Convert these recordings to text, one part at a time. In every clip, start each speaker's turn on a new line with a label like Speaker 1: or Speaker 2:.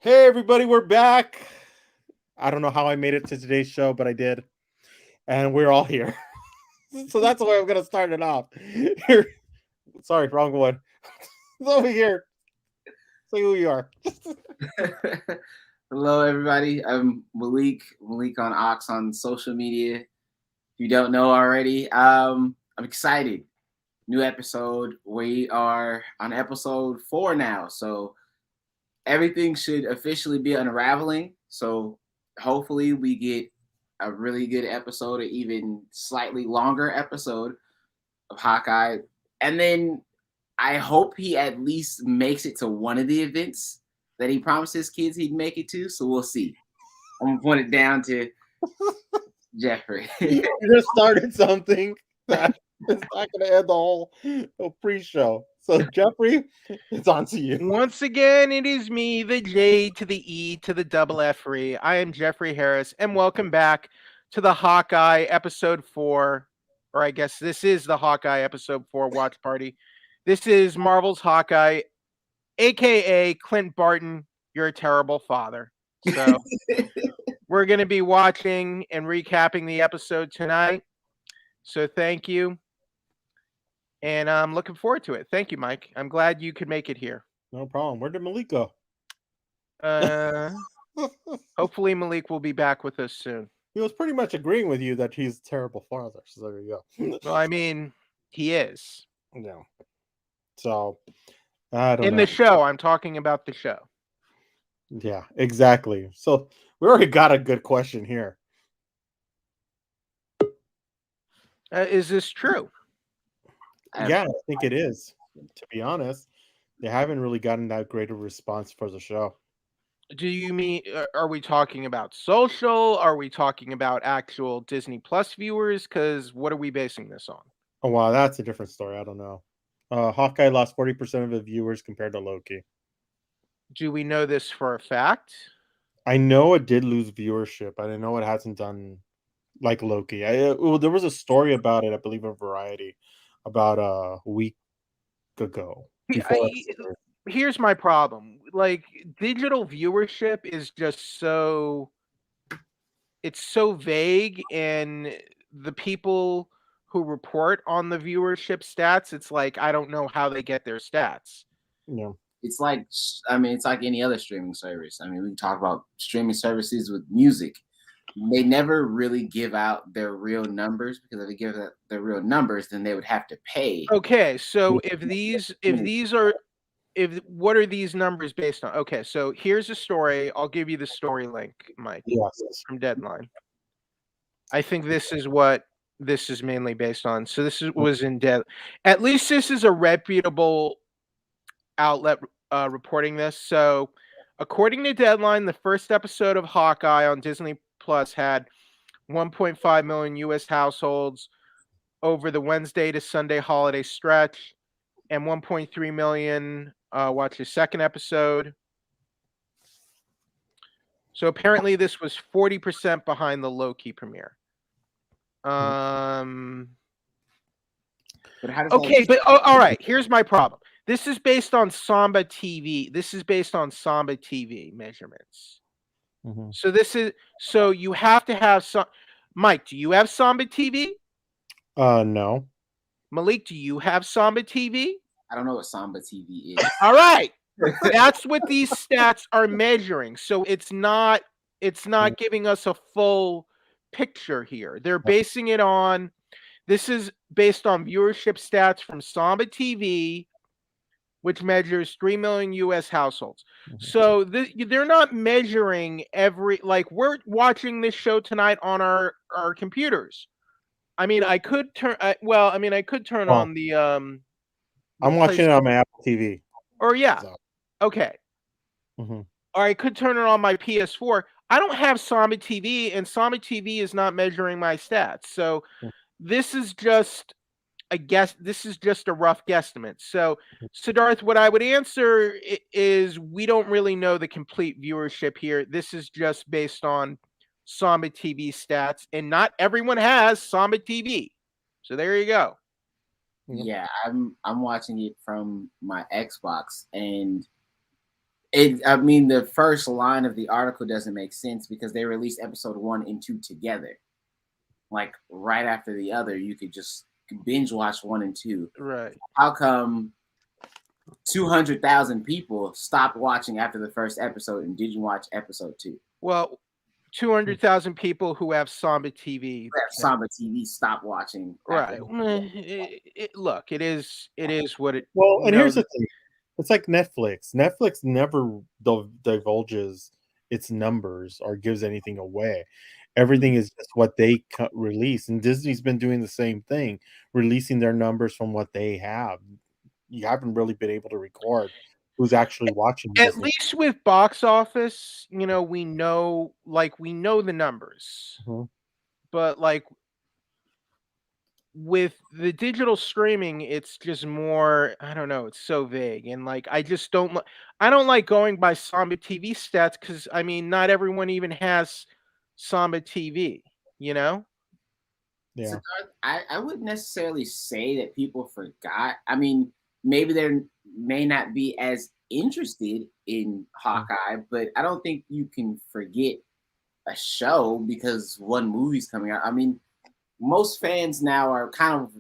Speaker 1: Hey everybody, we're back. I don't know how I made it to today's show, but I did. And we're all here. So that's the way I'm gonna start it off. Here. Sorry, wrong one. It's over here. Say who you are.
Speaker 2: Hello, everybody. I'm Malik. Malik on Ox on social media. If you don't know already, I'm excited. New episode. We are on episode 4 now, so everything should officially be unraveling. So hopefully, we get a really good episode, or even slightly longer episode of Hawkeye, and then I hope he at least makes it to one of the events that he promised his kids he'd make it to. So we'll see. I'm gonna point it down to Jeffrey.
Speaker 1: You just started something that is not gonna end the whole pre-show. So Jeffrey, it's on to you.
Speaker 3: Once again, it is me, the J to the E to the double F-ree. I am Jeffrey Harris, and welcome back to the Hawkeye episode 4, or I guess this is the Hawkeye episode 4 watch party. This is Marvel's Hawkeye, aka Clint Barton, you're a terrible father. So we're going to be watching and recapping the episode tonight. So thank you. And I'm looking forward to it. Thank you, Mike. I'm glad you could make it here.
Speaker 1: No problem. Where did Malik go?
Speaker 3: Hopefully Malik will be back with us soon.
Speaker 1: He was pretty much agreeing with you that he's a terrible father. So there you go.
Speaker 3: Well, I mean, he is.
Speaker 1: Yeah. So I don't know.
Speaker 3: In the show, I'm talking about the show.
Speaker 1: Yeah, exactly. So we already got a good question here.
Speaker 3: Is this true?
Speaker 1: Yeah, I think it is. To be honest, they haven't really gotten that great a response for the show.
Speaker 3: Do you mean, are we talking about social? Are we talking about actual Disney Plus viewers? Because what are we basing this on?
Speaker 1: Oh, wow, that's a different story. I don't know. Hawkeye lost 40% of the viewers compared to Loki.
Speaker 3: Do we know this for a fact?
Speaker 1: I know it did lose viewership. I know it hasn't done like Loki. There was a story about it, I believe, in Variety about a week ago.
Speaker 3: Here's my problem. Like, digital viewership is just it's so vague, and the people who report on the viewership stats, it's like I don't know how they get their stats.
Speaker 1: Yeah.
Speaker 2: It's like any other streaming service. I mean, we can talk about streaming services with music. They never really give out their real numbers, because if they give out their real numbers, then they would have to pay.
Speaker 3: Okay, so what are these numbers based on? Okay, so here's a story. I'll give you the story link, Mike, from Deadline. I think this is what this is mainly based on. So was in at least this is a reputable outlet reporting this. So according to Deadline, the first episode of Hawkeye on Disney Plus had 1.5 million U.S. households over the Wednesday to Sunday holiday stretch, and 1.3 million watched the second episode. So apparently this was 40% behind the Loki premiere. Okay, but all right, here's my problem. This is based on Samba TV. This is based on Samba TV measurements. Mm-hmm. So you have to have some. Mike, do you have Samba TV?
Speaker 1: No.
Speaker 3: Malik, do you have Samba TV?
Speaker 2: I don't know what Samba TV is.
Speaker 3: All right. That's what these stats are measuring. So it's not giving us a full picture here. They're basing it on, this is based on viewership stats from Samba TV, which measures 3 million U.S. households. Mm-hmm. So they're not measuring like we're watching this show tonight on our computers. I mean, I could turn on the
Speaker 1: I'm watching it on my Apple TV.
Speaker 3: Or yeah. So. Okay. Mm-hmm. Or I could turn it on my PS4. I don't have Samba TV, and Samba TV is not measuring my stats. So this is just a rough guesstimate. So Siddharth, what I would answer is we don't really know the complete viewership here. This is just based on Samba TV stats, and not everyone has Samba TV. So there you go.
Speaker 2: Yeah, I'm watching it from my Xbox, and I mean, the first line of the article doesn't make sense because they released episode 1 and 2 together, like right after the other. You could just binge watch 1 and 2.
Speaker 3: Right.
Speaker 2: How come 200,000 people stopped watching after the first episode and didn't watch episode 2?
Speaker 3: Well, 200,000 people who have Samba TV.
Speaker 2: Samba TV stopped watching.
Speaker 3: Right. Look, it is what it.
Speaker 1: Well, and here's the thing. It's like Netflix. Netflix never divulges its numbers or gives anything away. Everything is just what they release. And Disney's been doing the same thing, releasing their numbers from what they have. You haven't really been able to record who's actually watching.
Speaker 3: At least with box office, we know the numbers.
Speaker 1: Mm-hmm.
Speaker 3: But like with the digital streaming, it's just more, I don't know, it's so vague. And like I don't like going by Samba TV stats because I mean not everyone even has Samba TV,
Speaker 1: Yeah.
Speaker 2: So I wouldn't necessarily say that people forgot. I mean, maybe they may not be as interested in Hawkeye, but I don't think you can forget a show because one movie's coming out. I mean, most fans now are kind of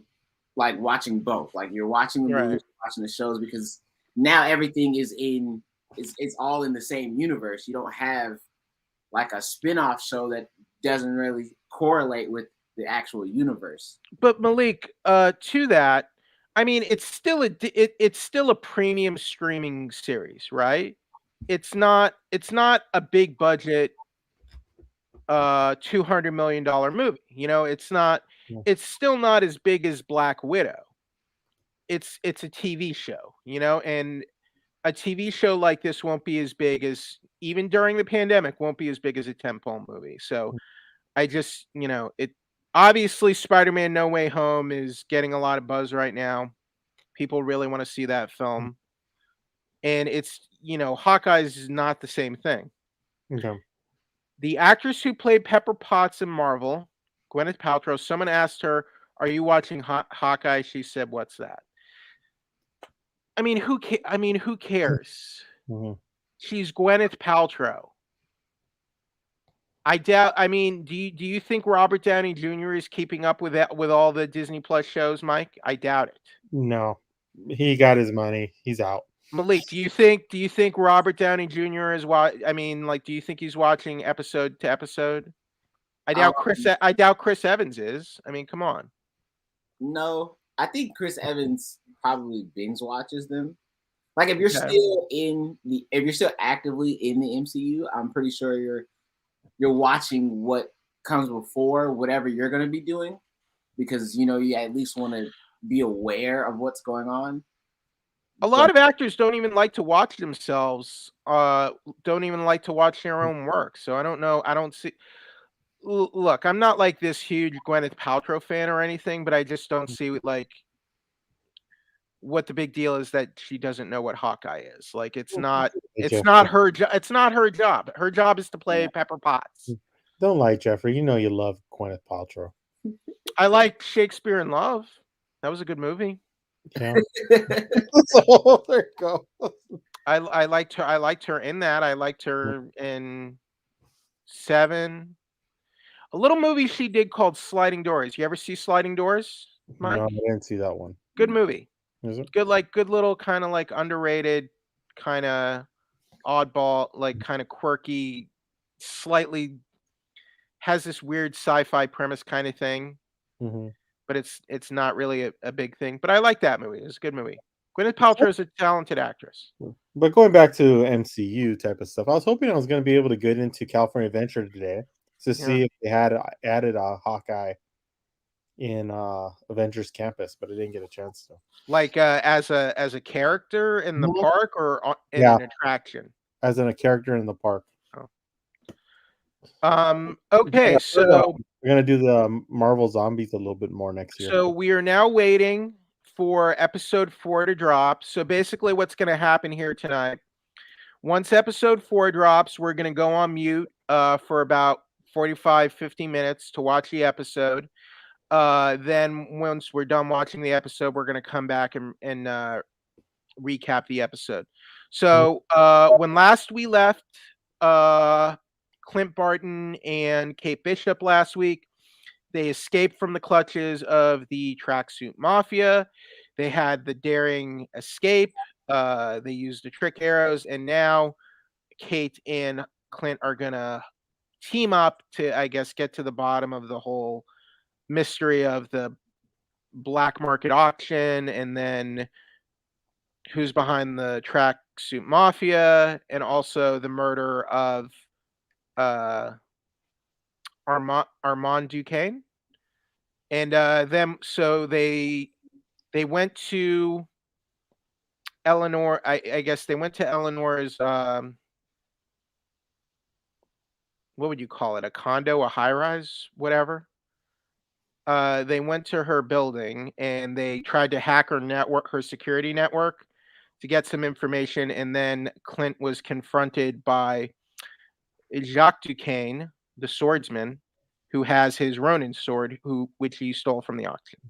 Speaker 2: like watching both. Like you're watching the movies, watching the shows, because now everything is it's all in the same universe. You don't have like a spin-off show that doesn't really correlate with the actual universe. But
Speaker 3: Malik, to that, I mean, it's still a premium streaming series, right? It's not a big budget $200 million movie. It's still not as big as Black Widow. It's a TV show, and a TV show like this won't be as big as, even during the pandemic, won't be as big as a tentpole movie. So I just, it obviously Spider-Man No Way Home is getting a lot of buzz right now. People really want to see that film. And it's, Hawkeye is not the same thing.
Speaker 1: Okay.
Speaker 3: The actress who played Pepper Potts in Marvel, Gwyneth Paltrow, someone asked her, "Are you watching Hawkeye?" She said, "What's that?" I mean, who cares?
Speaker 1: Mm-hmm.
Speaker 3: She's Gwyneth Paltrow. I doubt. I mean, do you think Robert Downey Jr. is keeping up with all the Disney Plus shows, Mike? I doubt it.
Speaker 1: No, he got his money. He's out.
Speaker 3: Malik, do you think Robert Downey Jr. is do you think he's watching episode to episode? I doubt Chris Evans is. I mean, come on.
Speaker 2: No, I think Chris Evans probably binge watches them. Like if you're still actively in the MCU, I'm pretty sure you're watching what comes before whatever you're going to be doing, because you at least want to be aware of what's going on.
Speaker 3: A lot of actors don't even like to watch themselves, don't even like to watch their own work. So I don't know. I don't see. Look, I'm not like this huge Gwyneth Paltrow fan or anything, but I just don't see like what the big deal is that she doesn't know what Hawkeye is. Like it's not her job. It's not her job. Her job is to play Pepper Potts.
Speaker 1: Don't lie, Jeffrey. You know you love Gwyneth Paltrow.
Speaker 3: I like Shakespeare in Love. That was a good movie.
Speaker 1: Yeah. So there you go.
Speaker 3: I liked her in that. I liked her in Seven. A little movie she did called Sliding Doors. You ever see Sliding Doors, Mike?
Speaker 1: No, I didn't see that one.
Speaker 3: Good movie.
Speaker 1: Is it?
Speaker 3: Good little kind of like underrated, kind of oddball, like kind of quirky, slightly has this weird sci-fi premise kind of thing.
Speaker 1: Mm-hmm.
Speaker 3: But it's not really a big thing. But I like that movie. It's a good movie. Gwyneth Paltrow is a talented actress.
Speaker 1: But going back to MCU type of stuff, I was hoping I was going to be able to get into California Adventure today to see if they had added a Hawkeye in Avengers Campus, but I didn't get a chance to.
Speaker 3: Like as a character in the park or in an attraction?
Speaker 1: As in a character in the park.
Speaker 3: Okay, so
Speaker 1: we're gonna do the Marvel Zombies a little bit more next year.
Speaker 3: So we are now waiting for episode 4 to drop. So basically what's going to happen here tonight, once episode 4 drops, we're going to go on mute for about 45-50 minutes to watch the episode. Then once we're done watching the episode, we're going to come back and recap the episode. So when last we left Clint Barton and Kate Bishop last week, they escaped from the clutches of the tracksuit mafia. They had the daring escape. They used the trick arrows, and now Kate and Clint are gonna team up to, I guess, get to the bottom of the whole mystery of the black market auction, and then who's behind the tracksuit mafia, and also the murder of Armand Duquesne. And them, so they went to Eleanor. I guess they went to Eleanor's. What would you call it? A condo, a high rise, whatever. They went to her building and they tried to hack her network, her security network, to get some information. And then Clint was confronted by Jacques Duquesne, the swordsman, who has his Ronin sword, which he stole from the auction.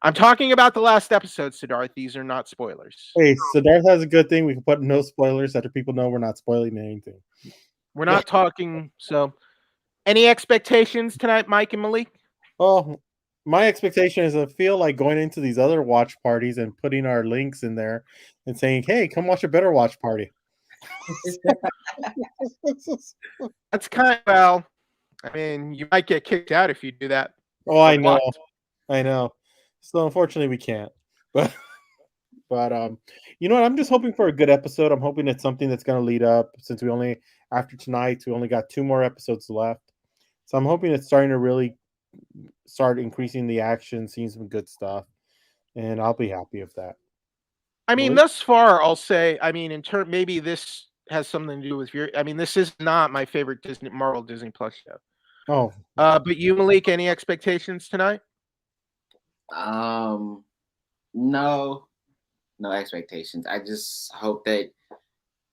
Speaker 3: I'm talking about the last episode, Siddharth. These are not spoilers.
Speaker 1: Hey, Siddharth has a good thing. We can put no spoilers after people know we're not spoiling anything.
Speaker 3: We're not talking. So, any expectations tonight, Mike and Malik?
Speaker 1: Oh, my expectation is I feel like going into these other watch parties and putting our links in there and saying, hey, come watch a better watch party.
Speaker 3: That's kind of, well, I mean, you might get kicked out if you do that.
Speaker 1: Oh, I know. I know. So unfortunately we can't. But you know what? I'm just hoping for a good episode. I'm hoping it's something that's going to lead up, since after tonight, we only got 2 more episodes left. So I'm hoping it's starting to really start increasing the action, seeing some good stuff, and I'll be happy with that.
Speaker 3: I mean, thus far, I'll say, I mean, maybe this has something to do with I mean, this is not my favorite Marvel Disney Plus show.
Speaker 1: Oh.
Speaker 3: But you, Malik, any expectations tonight?
Speaker 2: No expectations. I just hope that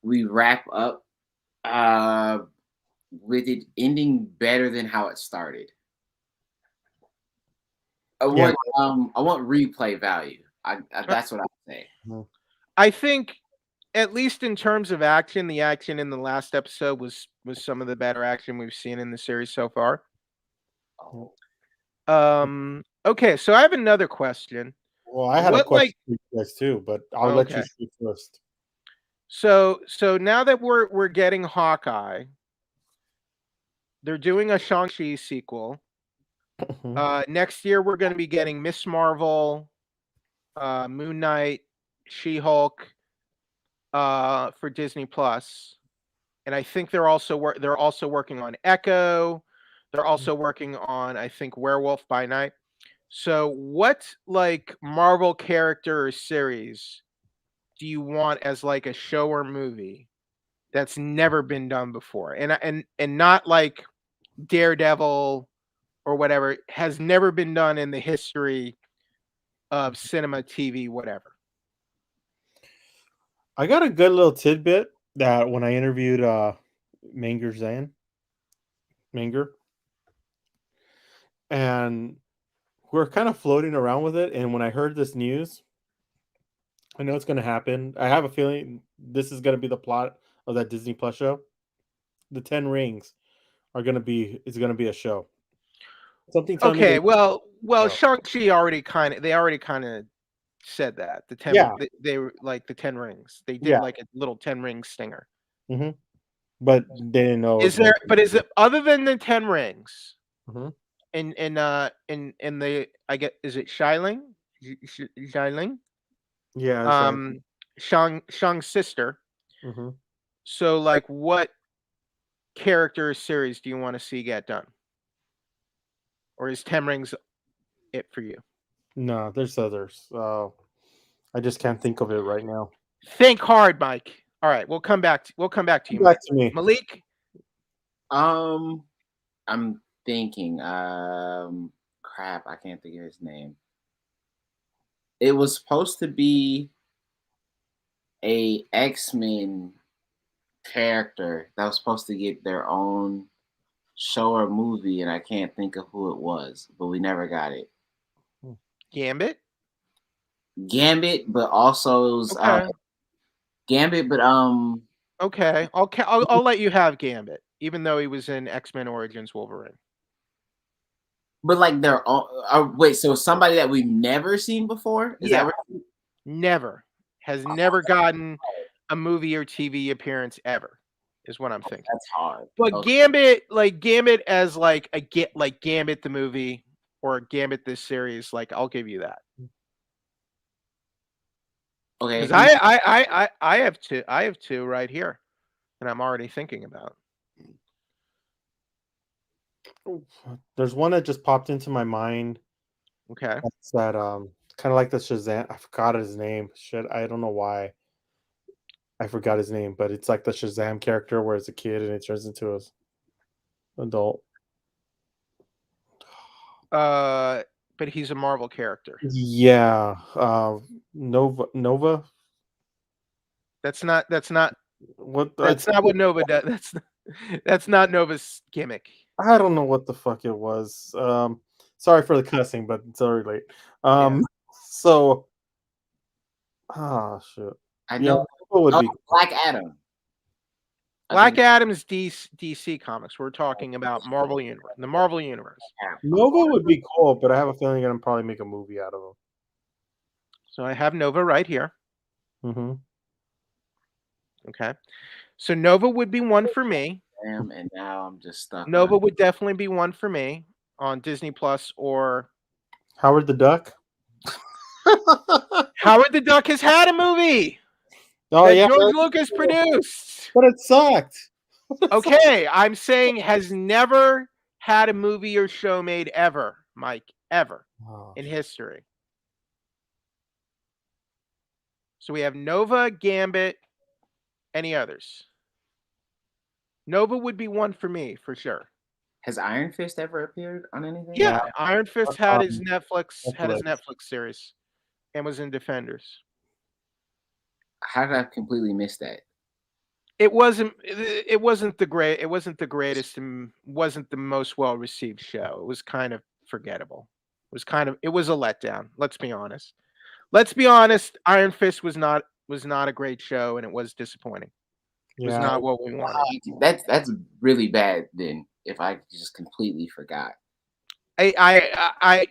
Speaker 2: we wrap up with it ending better than how it started. I want replay value. That's what I say.
Speaker 3: I think, at least in terms of action, the action in the last episode was some of the better action we've seen in the series so far. Okay, so I have another question.
Speaker 1: Well, I had a question for you guys too, but I'll let you speak first.
Speaker 3: So now that we're getting Hawkeye, they're doing a Shang-Chi sequel. Next year we're going to be getting Miss Marvel, Moon Knight, She-Hulk for Disney Plus, and I think they're also working on Echo. They're also working on, I think, Werewolf by Night. So what, like, Marvel character or series do you want as like a show or movie that's never been done before, and not like Daredevil or whatever, has never been done in the history of cinema, TV, whatever?
Speaker 1: I got a good little tidbit that when I interviewed Manger, and we're kind of floating around with it, and when I heard this news, I know it's going to happen. I have a feeling this is going to be the plot of that Disney Plus show. The 10 Rings is going to be a show. Something.
Speaker 3: Okay, well, Shang-Chi already kind of said that. The 10, they were like the 10 Rings. They did like a little 10 ring stinger.
Speaker 1: Mm-hmm. But they didn't know.
Speaker 3: Is it other than the 10 Rings?
Speaker 1: Mm-hmm.
Speaker 3: In the, I get, is it Xialing? Xialing?
Speaker 1: Yeah.
Speaker 3: Shang's sister.
Speaker 1: Mm-hmm.
Speaker 3: So, like, what character series do you want to see get done? Or is 10 Rings it for you?
Speaker 1: No, there's others. I just can't think of it right now.
Speaker 3: Think hard, Mike. All right, we'll come back to you.
Speaker 1: Back to me,
Speaker 3: Malik.
Speaker 2: I'm thinking. Crap, I can't think of his name. It was supposed to be a X-Men character that was supposed to get their own show or movie, and I can't think of who it was, but we never got it.
Speaker 3: Gambit,
Speaker 2: but also it was Gambit, but
Speaker 3: Okay, I'll let you have Gambit, even though he was in X-Men Origins Wolverine.
Speaker 2: but like they're all. Wait, so somebody that we've never seen before? Is that what?
Speaker 3: Has never gotten a movie or TV appearance ever, is what I'm thinking.
Speaker 2: That's hard.
Speaker 3: But
Speaker 2: Okay.
Speaker 3: Gambit as like Gambit the movie or Gambit this series, like I'll give you that.
Speaker 2: Okay.
Speaker 3: Because I have two right here, and I'm already thinking about.
Speaker 1: There's one that just popped into my mind.
Speaker 3: Okay.
Speaker 1: That's that kind of like the Shazam. I forgot his name. Shit, I don't know why. I forgot his name, but it's like the Shazam character where it's a kid and it turns into an adult.
Speaker 3: But he's a Marvel character.
Speaker 1: Yeah. Nova.
Speaker 3: That's not
Speaker 1: What?
Speaker 3: That's not what Nova does. That's not Nova's gimmick.
Speaker 1: I don't know what the fuck it was. Sorry for the cussing, but it's already late. So, shit.
Speaker 2: I know.
Speaker 1: Would be
Speaker 2: Black Adam.
Speaker 3: Black Adam's DC Comics. We're talking about Marvel Universe. The Marvel Universe.
Speaker 1: Nova would be cool, but I have a feeling they're gonna probably make a movie out of him.
Speaker 3: So I have Nova right here.
Speaker 1: Mm-hmm.
Speaker 3: Okay. So Nova would be one for me.
Speaker 2: And now I'm just stuck.
Speaker 3: Nova would definitely be one for me on Disney Plus or
Speaker 1: Howard the Duck.
Speaker 3: Howard the Duck has had a movie.
Speaker 1: Oh yeah,
Speaker 3: George Lucas produced.
Speaker 1: But it sucked.
Speaker 3: Okay, I'm saying has never had a movie or show made ever, Mike, ever in history. So we have Nova, Gambit, any others? Nova would be one for me, for sure.
Speaker 2: Has Iron Fist ever appeared on anything?
Speaker 3: Yeah, Iron Fist had his Netflix series and was in Defenders.
Speaker 2: How did I completely miss that?
Speaker 3: It wasn't the greatest and wasn't the most well received show. It was kind of forgettable. It was a letdown. Let's be honest. Iron Fist was not a great show and it was disappointing. It was not what we wanted.
Speaker 2: That's really bad then if I just completely forgot.
Speaker 3: I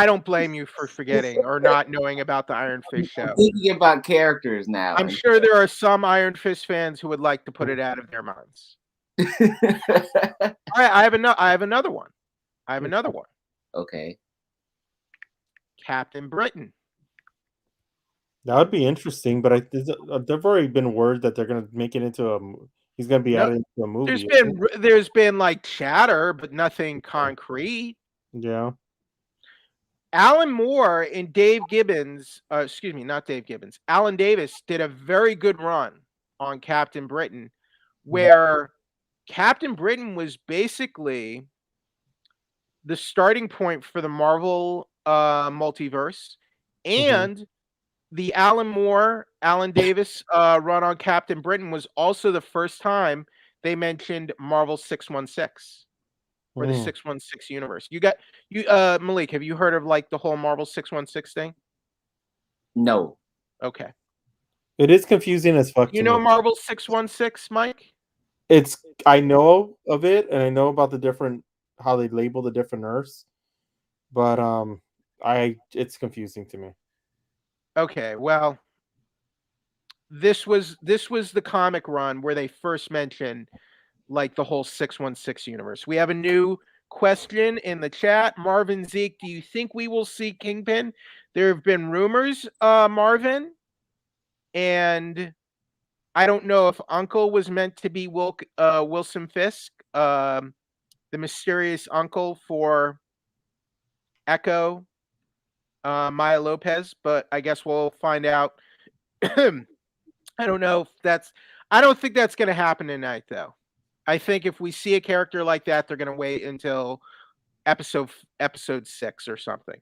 Speaker 3: don't blame you for forgetting or not knowing about the Iron Fist show.
Speaker 2: I'm thinking about characters now.
Speaker 3: I'm sure there are some Iron Fist fans who would like to put it out of their minds. All right, I have another one.
Speaker 2: Okay.
Speaker 3: Captain Britain.
Speaker 1: That would be interesting, but there've already been word that they're gonna make it into he's gonna be added into a movie.
Speaker 3: There's been like chatter, but nothing concrete.
Speaker 1: Yeah.
Speaker 3: Alan Moore and Dave Gibbons, not Dave Gibbons, Alan Davis did a very good run on Captain Britain, where Captain Britain was basically the starting point for the Marvel multiverse, and the Alan Moore, Alan Davis run on Captain Britain was also the first time they mentioned Marvel 616. Or the 616 universe. Malik, have you heard of like the whole Marvel 616 thing?
Speaker 2: No.
Speaker 3: Okay.
Speaker 1: It is confusing as fuck.
Speaker 3: You know Marvel 616, Mike?
Speaker 1: I know of it, and I know about how they label the different Earths, but it's confusing to me.
Speaker 3: Okay, well, this was the comic run where they first mentioned like the whole 616 universe. We have a new question in the chat. Marvin Zeke, do you think we will see Kingpin? There have been rumors, Marvin, and I don't know if Uncle was meant to be Wilson Fisk, the mysterious uncle for Echo, Maya Lopez, but I guess we'll find out. I don't know if I don't think that's going to happen tonight, though. I think if we see a character like that, they're going to wait until episode 6 or something.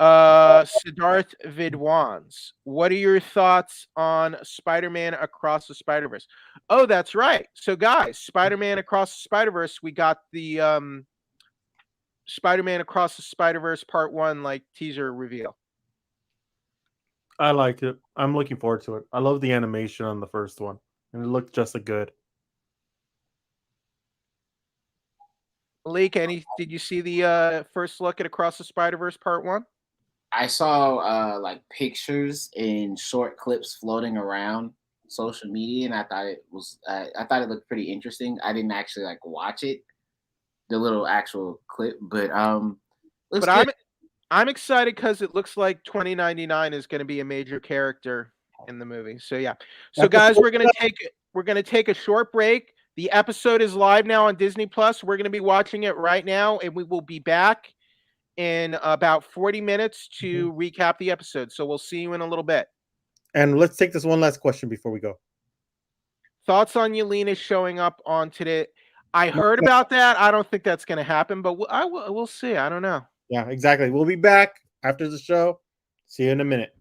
Speaker 3: Siddharth Vidwans, what are your thoughts on Spider-Man Across the Spider-Verse? Oh, that's right. So, guys, Spider-Man Across the Spider-Verse, we got the Spider-Man Across the Spider-Verse Part 1 like teaser reveal.
Speaker 1: I like it. I'm looking forward to it. I love the animation on the first one, and it looked just as good.
Speaker 3: Malik, did you see the first look at Across the Spider-Verse Part 1?
Speaker 2: I saw like pictures and short clips floating around social media, and I thought it looked pretty interesting. I didn't actually like watch it, the little actual clip, but looks
Speaker 3: But
Speaker 2: good.
Speaker 3: I'm excited because it looks like 2099 is going to be a major character in the movie. So yeah. So guys, we're gonna take a short break. The episode is live now on Disney Plus. We're gonna be watching it right now, and we will be back in about 40 minutes to recap the episode. So we'll see you in a little bit.
Speaker 1: And let's take this one last question before we go.
Speaker 3: Thoughts on Yelena showing up on today? I heard about that. I don't think that's going to happen, but we'll see. I don't know.
Speaker 1: Yeah, exactly. We'll be back after the show. See you in a minute.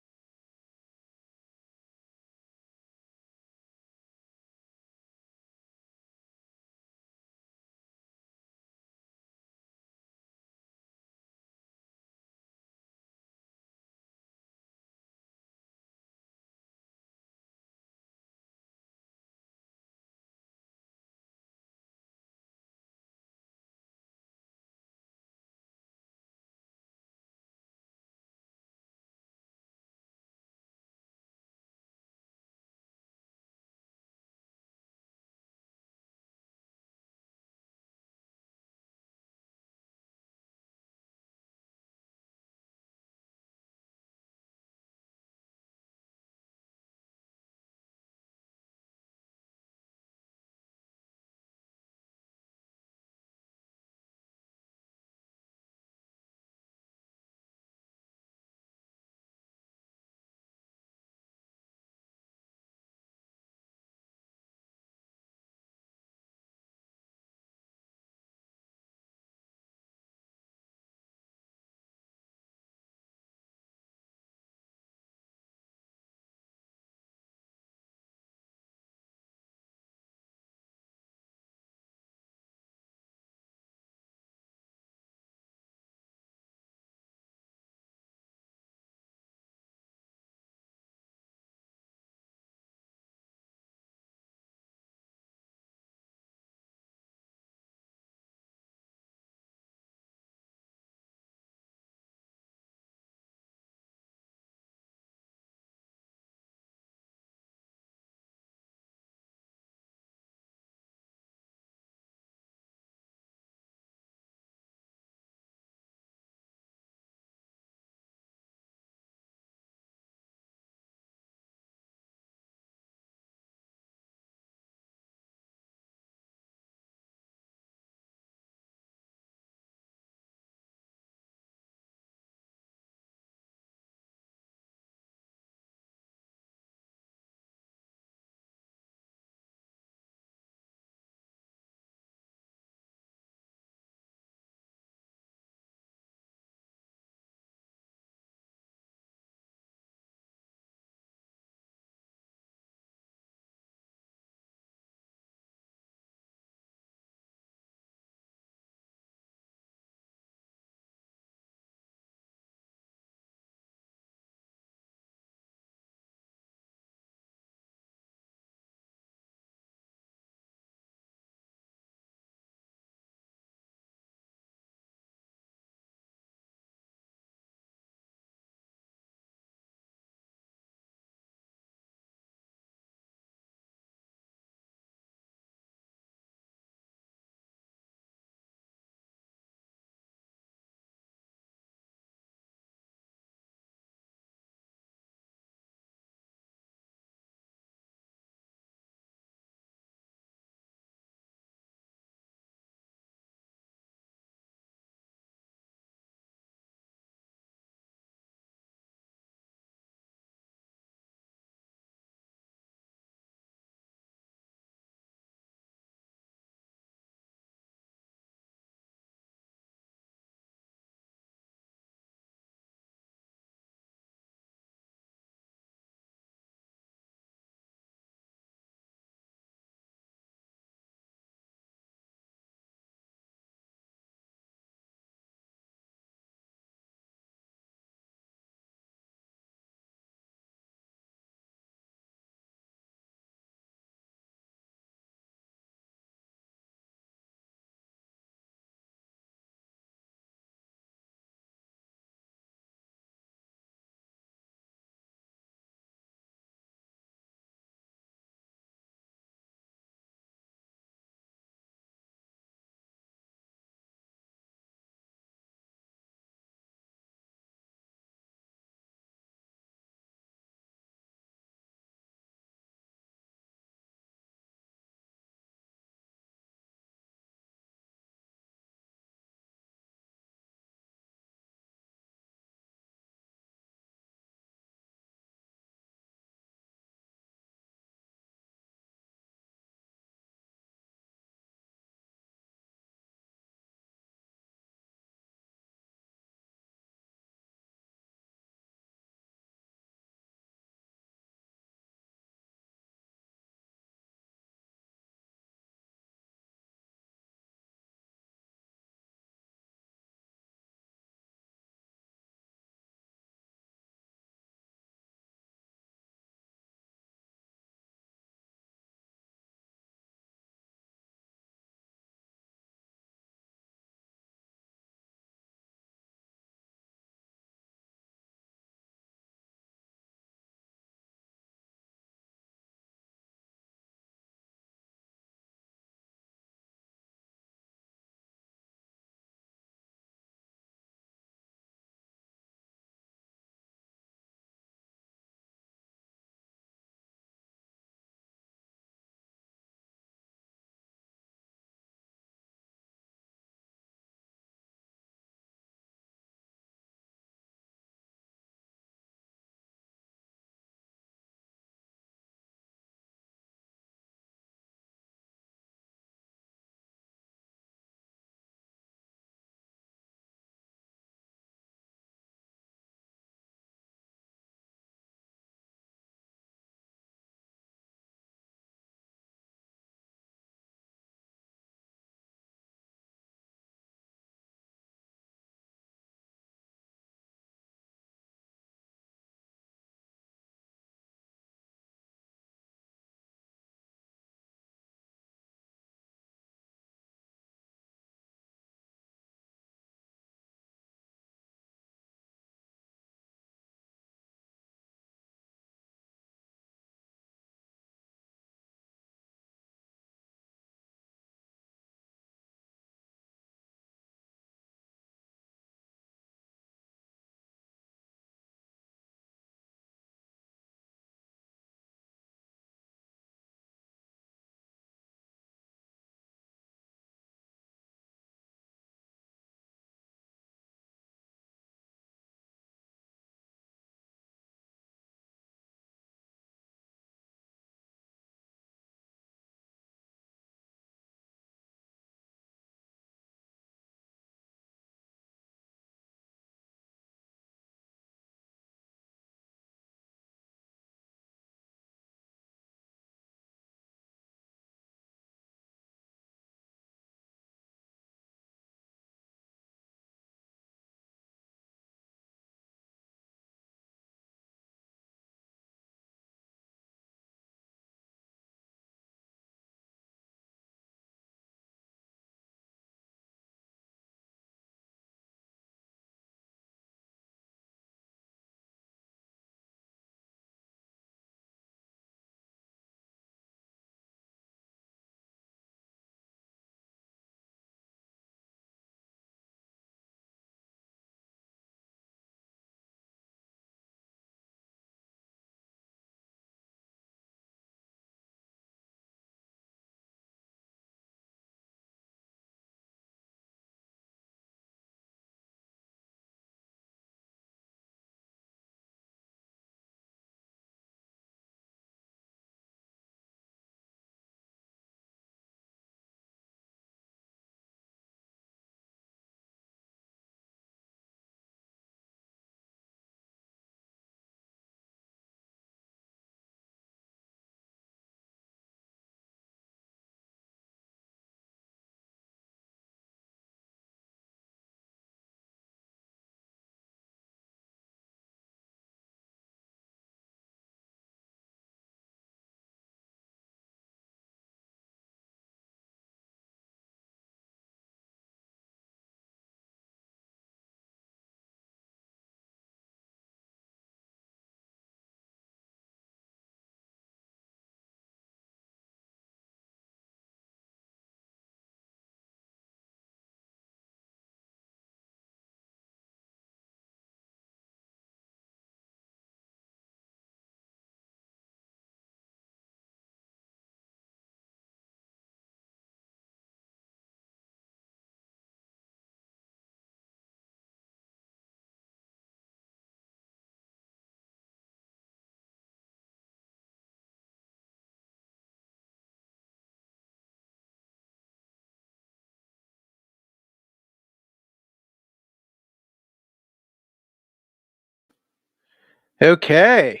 Speaker 3: Okay.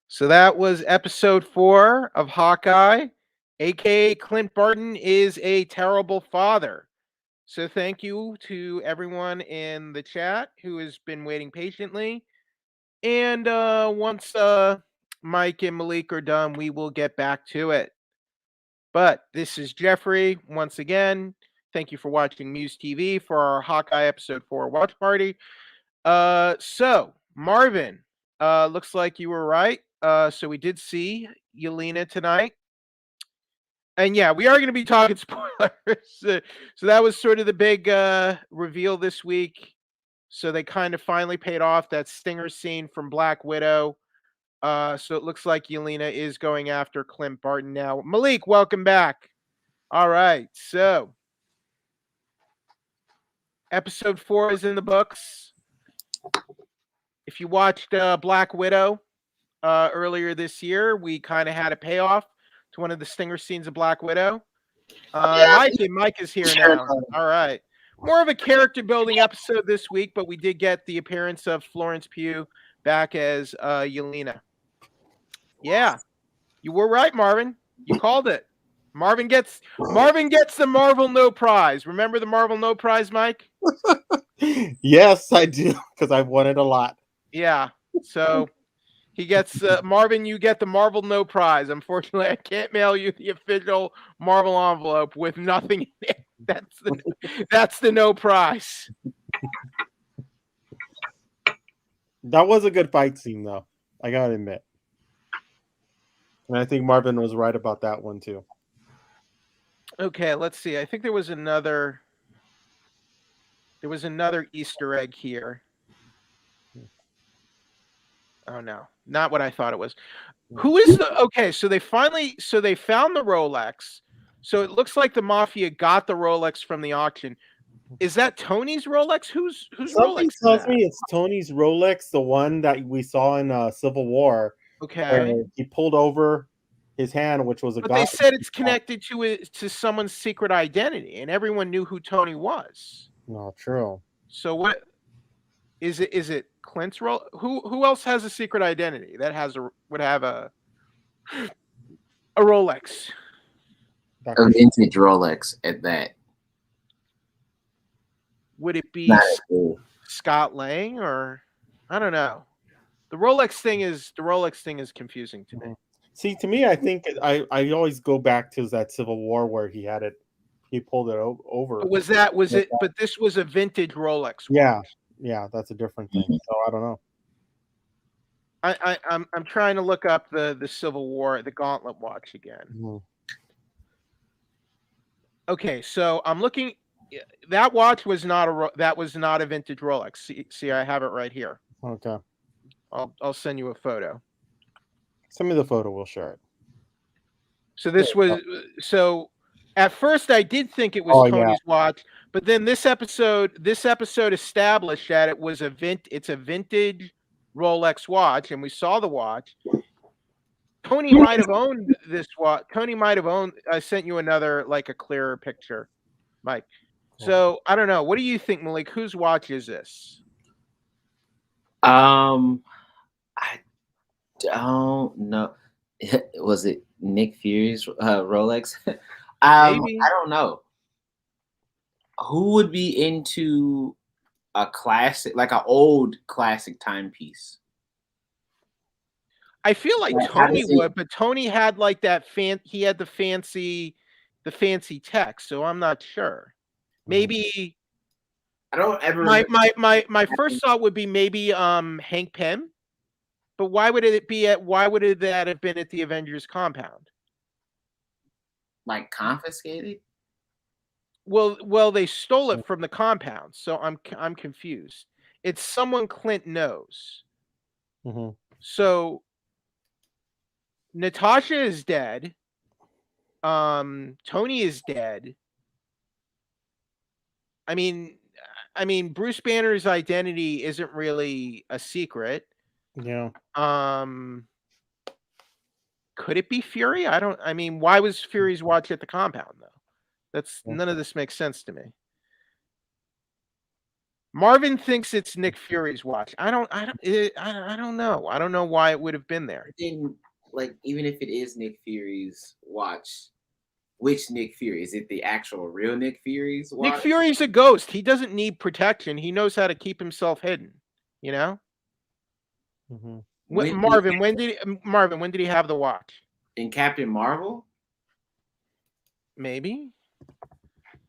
Speaker 3: So that was episode 4 of Hawkeye, aka Clint Barton is a terrible father. So thank you to everyone in the chat who has been waiting patiently. And once Mike and Malik are done, we will get back to it. But this is Jeffrey once again. Thank you for watching MUSE TV for our Hawkeye episode 4 watch party. So Marvin, looks like you were right. So we did see Yelena tonight. And yeah, we are going to be talking spoilers. So that was sort of the big reveal this week. So they kind of finally paid off that stinger scene from Black Widow. So it looks like Yelena is going after Clint Barton now. Malik, welcome back. All right, so episode 4 is in the books. If you watched Black Widow earlier this year, we kind of had a payoff to one of the stinger scenes of Black Widow. Mike is here now. All right. More of a character building episode this week, but we did get the appearance of Florence Pugh back as Yelena. Yeah, you were right, Marvin. You called it. Marvin gets the Marvel No Prize. Remember the Marvel No Prize, Mike?
Speaker 1: Yes, I do, because I've won it a lot.
Speaker 3: Yeah. So he gets Marvin. You get the Marvel No Prize. Unfortunately, I can't mail you the official Marvel envelope with nothing in it. That's the no prize.
Speaker 1: That was a good fight scene, though. I gotta admit. And I think Marvin was right about that one too.
Speaker 3: Okay, let's see. I think there was another Easter egg here. Oh no, not what I thought it was. Who is the okay? So they found the Rolex. So it looks like the Mafia got the Rolex from the auction. Is that Tony's Rolex? Whose
Speaker 1: Something
Speaker 3: Rolex?
Speaker 1: tells me it's Tony's Rolex, the one that we saw in Civil War.
Speaker 3: Okay.
Speaker 1: Where he pulled over his hand, which was a.
Speaker 3: But they said it's connected to someone's secret identity, and everyone knew who Tony was.
Speaker 1: No, true.
Speaker 3: So what is it? Is it Clint's role? Who else has a secret identity that would have a Rolex?
Speaker 2: A vintage Rolex at that.
Speaker 3: Would it be Scott Lang or I don't know? The Rolex thing is confusing to me.
Speaker 1: See, to me, I think I always go back to that Civil War where he pulled it over.
Speaker 3: Was it? But this was a vintage Rolex watch.
Speaker 1: Yeah, that's a different thing. So I don't know.
Speaker 3: I'm trying to look up the Civil War, the Gauntlet watch again.
Speaker 1: Mm-hmm.
Speaker 3: Okay, so I'm looking. That watch was not a vintage Rolex. See, I have it right here.
Speaker 1: Okay.
Speaker 3: I'll send you a photo.
Speaker 1: Send me the photo. We'll share it.
Speaker 3: So this was at first I did think it was Tony's watch, but then this episode established that it's a vintage Rolex watch, and we saw the watch. Tony might have owned this watch. I sent you another a clearer picture, Mike. So I don't know. What do you think, Malik? Whose watch is this?
Speaker 2: I don't know. Was it Nick Fury's Rolex?
Speaker 3: Maybe.
Speaker 2: I don't know. Who would be into a classic, like an old classic timepiece?
Speaker 3: I feel like Tony would, but Tony had he had the fancy tech, so I'm not sure. Maybe
Speaker 2: I don't ever.
Speaker 3: My first thought would be maybe Hank Pym, but why would that have been at the Avengers compound?
Speaker 2: Like confiscated?
Speaker 3: Well, they stole it from the compound, so I'm confused. It's someone Clint knows.
Speaker 1: Mm-hmm.
Speaker 3: So Natasha is dead. Tony is dead. I mean, Bruce Banner's identity isn't really a secret.
Speaker 1: Yeah.
Speaker 3: Could it be Fury? Why was Fury's watch at the compound though? None of this makes sense to me. Marvin thinks it's Nick Fury's watch. I don't know. I don't know why it would have been there.
Speaker 2: Then, like, even if it is Nick Fury's watch, which Nick Fury? Is it the actual real Nick Fury's watch?
Speaker 3: Nick Fury's a ghost. He doesn't need protection. He knows how to keep himself hidden. You know.
Speaker 1: Mm-hmm.
Speaker 3: Marvin, when did he have the watch?
Speaker 2: In Captain Marvel?
Speaker 3: Maybe.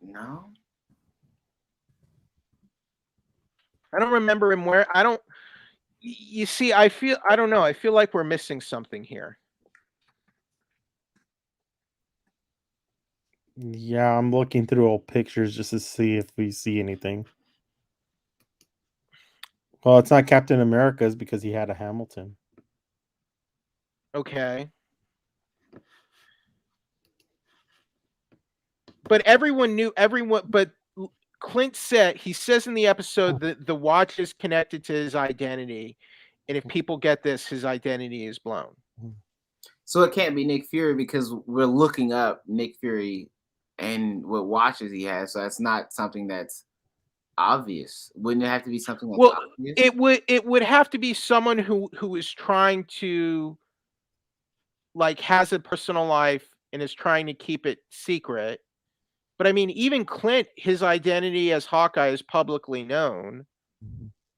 Speaker 2: No.
Speaker 3: I don't remember him where. I don't. You see, I don't know. I feel like we're missing something here.
Speaker 1: Yeah, I'm looking through old pictures just to see if we see anything. Well, it's not Captain America's because he had a Hamilton.
Speaker 3: Okay. But everyone knew but Clint says in the episode that the watch is connected to his identity, and if people get this, his identity is blown.
Speaker 2: So it can't be Nick Fury because we're looking up Nick Fury and what watches he has. So that's not something that's obvious. Wouldn't it have to be something that's obvious?
Speaker 3: It would have to be someone who is trying to, like, has a personal life and is trying to keep it secret. But I mean, even Clint, his identity as Hawkeye is publicly known.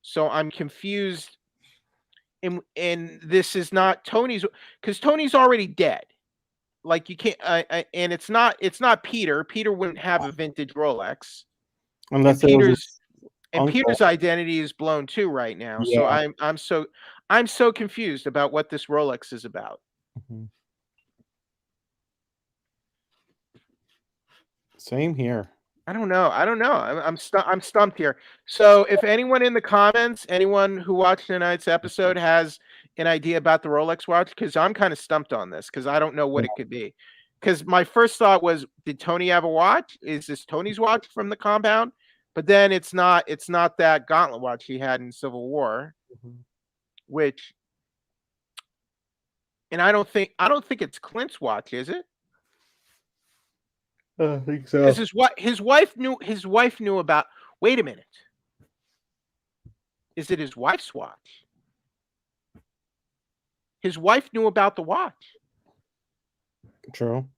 Speaker 3: So I'm confused. And this is not Tony's, because Tony's already dead. Like, you can't, and it's not Peter. Peter wouldn't have a vintage Rolex.
Speaker 1: Unless
Speaker 3: Peter's identity is blown too right now. Yeah. So I'm so confused about what this Rolex is about.
Speaker 1: Mm-hmm. Same here.
Speaker 3: I don't know. I'm stumped here. So if anyone in the comments, anyone who watched tonight's episode has an idea about the Rolex watch, because I'm kind of stumped on this because I don't know what it could be. Because my first thought was, did Tony have a watch? Is this Tony's watch from the compound? But then it's not that gauntlet watch he had in Civil War, which, and I don't think it's Clint's watch, is it?
Speaker 1: I think so.
Speaker 3: Because his wife knew about. Wait a minute. Is it his wife's watch? His wife knew about the watch.
Speaker 1: True.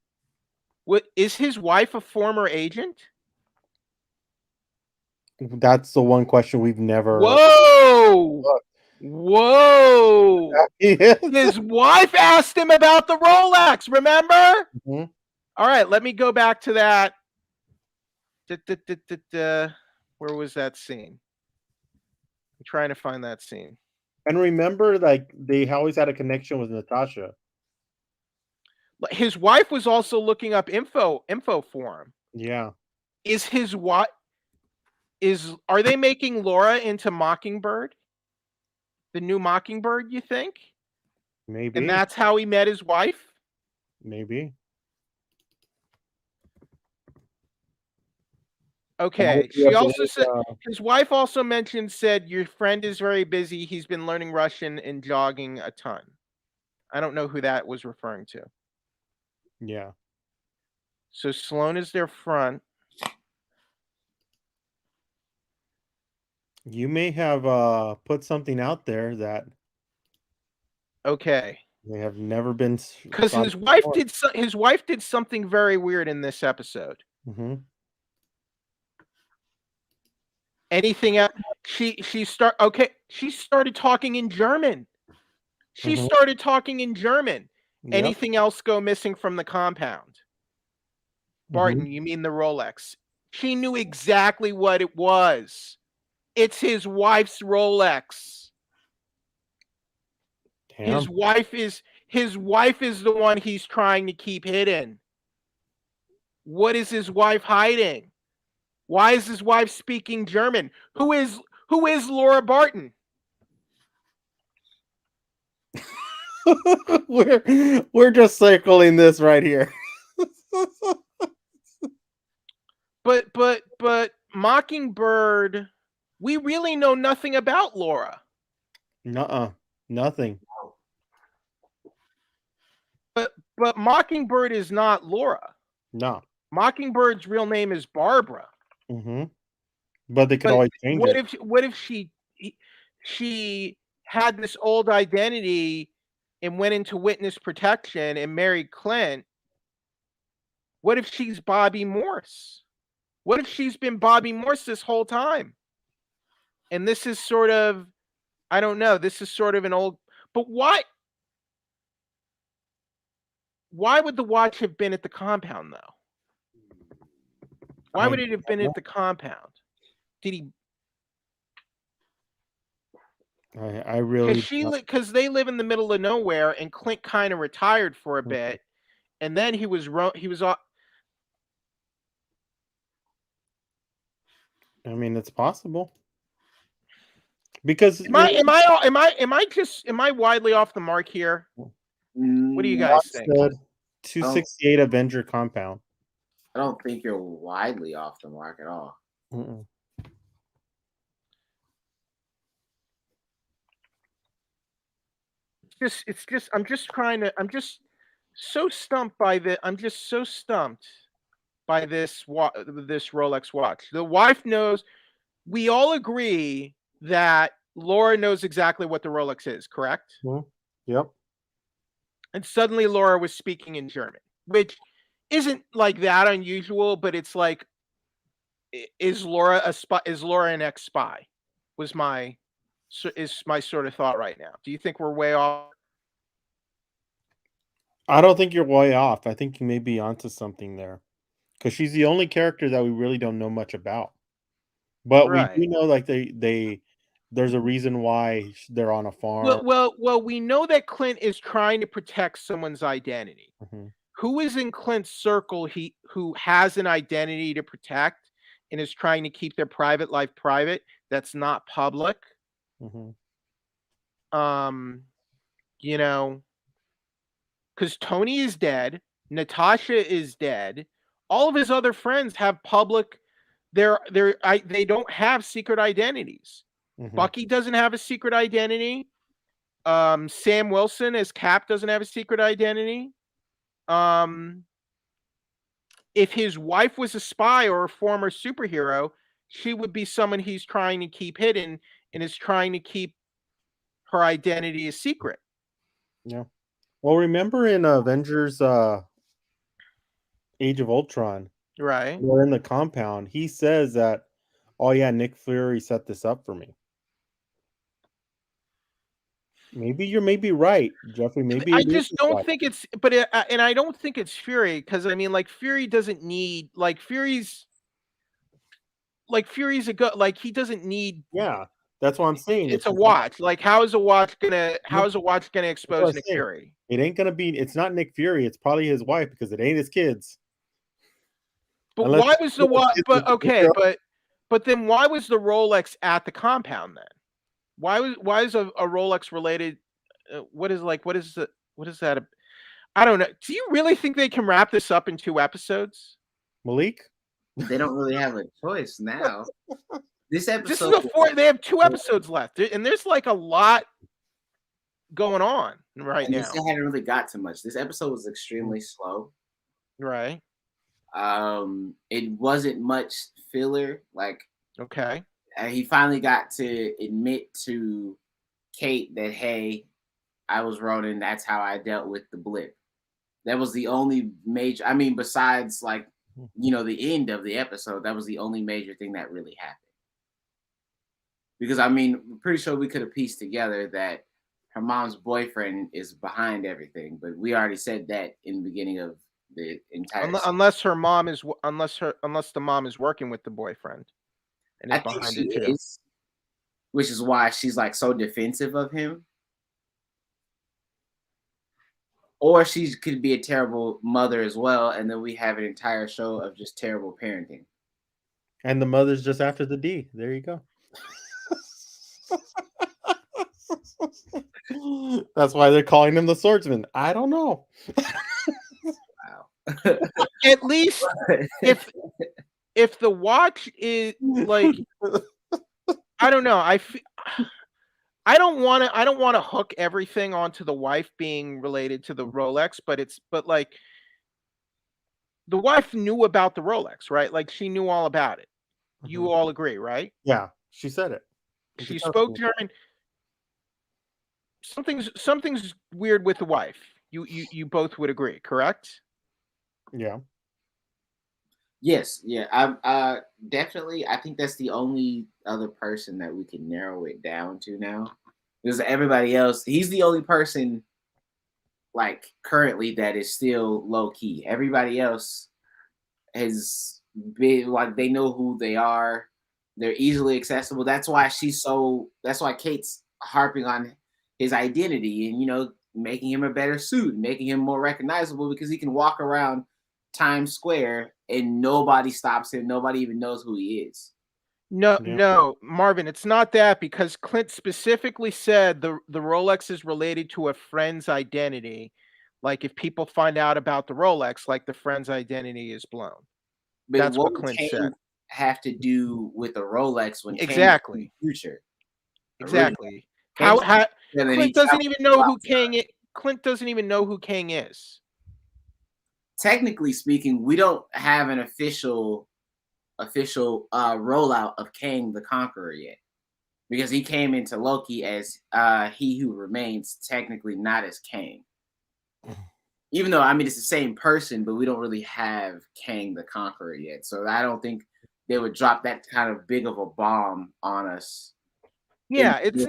Speaker 3: What is his wife a former agent?
Speaker 1: That's the one question we've never.
Speaker 3: Whoa! Whoa! His wife asked him about the Rolex. Remember?
Speaker 1: Mm-hmm.
Speaker 3: All right, let me go back to that. Where was that scene? I'm trying to find that scene.
Speaker 1: And remember, like, they always had a connection with Natasha.
Speaker 3: His wife was also looking up info for him.
Speaker 1: Yeah.
Speaker 3: Are they making Laura into Mockingbird? The new Mockingbird, you think?
Speaker 1: Maybe.
Speaker 3: And that's how he met his wife?
Speaker 1: Maybe.
Speaker 3: Okay. She also said his wife also said your friend is very busy. He's been learning Russian and jogging a ton. I don't know who that was referring to.
Speaker 1: Yeah.
Speaker 3: So Sloane is their front.
Speaker 1: You may have put something out there that.
Speaker 3: Okay.
Speaker 1: They have never been.
Speaker 3: Because his wife did something very weird in this episode.
Speaker 1: Mm-hmm.
Speaker 3: Anything else? She started talking in German. She started talking in German. Yep. Anything else go missing from the compound? Barton, you mean the Rolex? She knew exactly what it was. It's his wife's Rolex. Damn. His wife is the one he's trying to keep hidden. What is his wife hiding? Why is his wife speaking German? Who is Laura Barton?
Speaker 1: we're just circling this right here.
Speaker 3: but Mockingbird, we really know nothing about Laura.
Speaker 1: Nuh-uh. Nothing.
Speaker 3: But Mockingbird is not Laura.
Speaker 1: No.
Speaker 3: Mockingbird's real name is Barbara.
Speaker 1: Mm-hmm. But they could
Speaker 3: But
Speaker 1: always change
Speaker 3: what
Speaker 1: it.
Speaker 3: if she had this old identity and went into witness protection and married Clint? What if she's Bobby Morse? What if she's been Bobby Morse this whole time? And this is sort of, I don't know, this is sort of an old, but why would the watch have been at the compound though? Why would it have been at the compound? Did he?
Speaker 1: I really
Speaker 3: Because they live in the middle of nowhere, and Clint kind of retired for a bit, and then he was.
Speaker 1: I mean, it's possible. Because
Speaker 3: am I widely off the mark here? What do you guys think?
Speaker 1: 268 Avenger compound.
Speaker 2: I don't think you're widely off the mark at all.
Speaker 1: Mm-mm.
Speaker 3: I'm just so stumped by this Rolex watch. The wife knows. We all agree that Laura knows exactly what the Rolex is, correct?
Speaker 1: Mm-hmm. Yep.
Speaker 3: And suddenly Laura was speaking in German, which isn't like that unusual, but it's like, is Laura a spy? Is Laura an ex-spy? Is my sort of thought right now. Do you think we're way off?
Speaker 1: I don't think you're way off. I think you may be onto something there, because she's the only character that we really don't know much about. But
Speaker 3: Right.
Speaker 1: we do know, like, there's a reason why they're on a farm.
Speaker 3: Well, we know that Clint is trying to protect someone's identity.
Speaker 1: Mm-hmm.
Speaker 3: Who is in Clint's circle who has an identity to protect and is trying to keep their private life private that's not public?
Speaker 1: Mm-hmm.
Speaker 3: You know, because Tony is dead, Natasha is dead, all of his other friends have public. They don't have secret identities.
Speaker 1: Mm-hmm.
Speaker 3: Bucky doesn't have a secret identity. Sam Wilson as Cap doesn't have a secret identity. If his wife was a spy or a former superhero, she would be someone he's trying to keep hidden and is trying to keep her identity a secret.
Speaker 1: Yeah. Well, remember in Avengers Age of Ultron,
Speaker 3: right?
Speaker 1: We're in the compound. He says that, oh yeah, Nick Fury set this up for me. Maybe you're right, Jeffrey. Maybe
Speaker 3: I just don't think it's, but and I don't think it's Fury, because I mean, like, Fury doesn't need, like, Fury's a go, like, he doesn't need.
Speaker 1: Yeah, that's what I'm saying.
Speaker 3: It's a watch. Like, how is a watch gonna expose Nick Fury?
Speaker 1: It ain't gonna be. It's not Nick Fury. It's probably his wife, because it ain't his kids.
Speaker 3: But why was the watch? But okay, but then why was the Rolex at the compound then? Why is a Rolex related? What is that? I don't know. Do you really think they can wrap this up in 2 episodes?
Speaker 1: Malik?
Speaker 2: They don't really have a choice now. This episode.
Speaker 3: This is they have 2 episodes left, and there's like a lot going on right now.
Speaker 2: They hadn't really got to much. This episode was extremely slow.
Speaker 3: Right.
Speaker 2: It wasn't much filler. Like,
Speaker 3: okay.
Speaker 2: He finally got to admit to Kate that, hey, I was Ronin. That's how I dealt with the blip. That was the only major. I mean, besides, like, the end of the episode, that was the only major thing that really happened. Because, I mean, I'm pretty sure we could have pieced together that her mom's boyfriend is behind everything, but we already said that in the beginning of the entire.
Speaker 3: Unless the mom is working with the boyfriend. And
Speaker 2: I think she is, which is why she's like so defensive of him. Or she could be a terrible mother as well, and then we have an entire show of just terrible parenting.
Speaker 1: And the mother's just after the D. There you go. That's why they're calling him the swordsman. I don't know.
Speaker 2: Wow.
Speaker 3: At least if the watch is like, I don't know. I don't want to hook everything onto the wife being related to the Rolex, but like, the wife knew about the Rolex, right? Like, she knew all about it. You all agree, right?
Speaker 1: Yeah, she said it.
Speaker 3: She spoke during. Something's weird with the wife. You both would agree, correct?
Speaker 1: Yeah.
Speaker 2: Yes, yeah. I definitely. I think that's the only other person that we can narrow it down to now, because everybody else, he's the only person like currently that is still low key. Everybody else has been like they know who they are. They're easily accessible. That's why That's why Kate's harping on his identity and making him a better suit, making him more recognizable because he can walk around Times Square and nobody stops him. Nobody even knows who he is.
Speaker 3: No, Marvin, it's not that, because Clint specifically said the Rolex is related to a friend's identity. Like if people find out about the Rolex, like the friend's identity is blown.
Speaker 2: But
Speaker 3: That's what
Speaker 2: would
Speaker 3: Clint
Speaker 2: Kane
Speaker 3: said.
Speaker 2: have to do with the Rolex when
Speaker 3: Exactly.
Speaker 2: Kane is in the future?
Speaker 3: Exactly.
Speaker 2: Originally.
Speaker 3: How
Speaker 2: And then
Speaker 3: Clint doesn't even know who Kang. Clint doesn't even know who Kang is.
Speaker 2: Technically speaking, we don't have an official rollout of Kang the Conqueror yet, because he came into Loki as He Who Remains, technically not as Kang. Even though it's the same person, but we don't really have Kang the Conqueror yet. So I don't think they would drop that kind of big of a bomb on us.
Speaker 3: Yeah, it's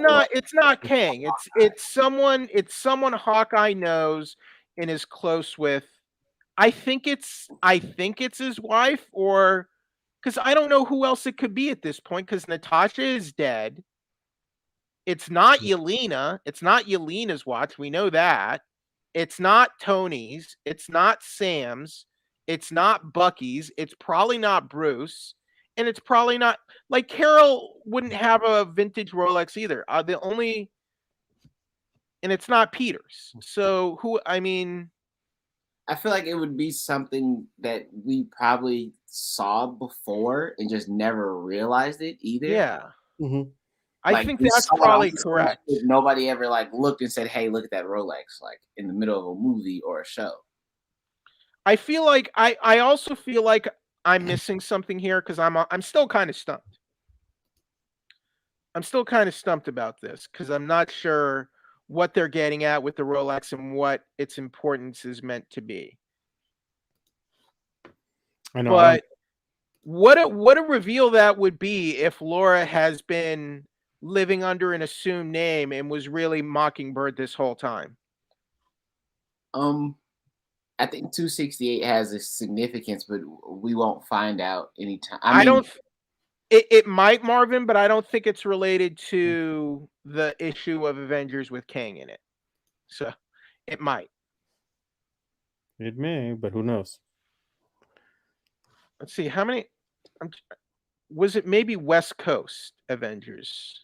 Speaker 3: not Kang. It's someone Hawkeye knows and is close with. I think it's his wife, or because I don't know who else it could be at this point, because Natasha is dead. It's not Yelena. It's not Yelena's watch. We know that. It's not Tony's. It's not Sam's. It's not Bucky's. It's probably not Bruce. And it's probably not, like, Carol wouldn't have a vintage Rolex either. And it's not Peter's. So
Speaker 2: I feel like it would be something that we probably saw before and just never realized it either.
Speaker 3: Yeah.
Speaker 1: Mm-hmm.
Speaker 3: I think that's probably correct.
Speaker 2: Nobody ever looked and said, "Hey, look at that Rolex!" in the middle of a movie or a show.
Speaker 3: I feel like I also feel like I'm missing something here, because I'm still kind of stumped. I'm still kind of stumped about this, because I'm not sure what they're getting at with the Rolex and what its importance is meant to be.
Speaker 1: I know.
Speaker 3: But what a reveal that would be if Laura has been living under an assumed name and was really Mockingbird this whole time.
Speaker 2: I think 268 has a significance, but we won't find out anytime.
Speaker 3: It might, Marvin, but I don't think it's related to the issue of Avengers with Kang in it. So it might.
Speaker 1: It may, but who knows?
Speaker 3: Let's see, how many was it? Maybe West Coast Avengers.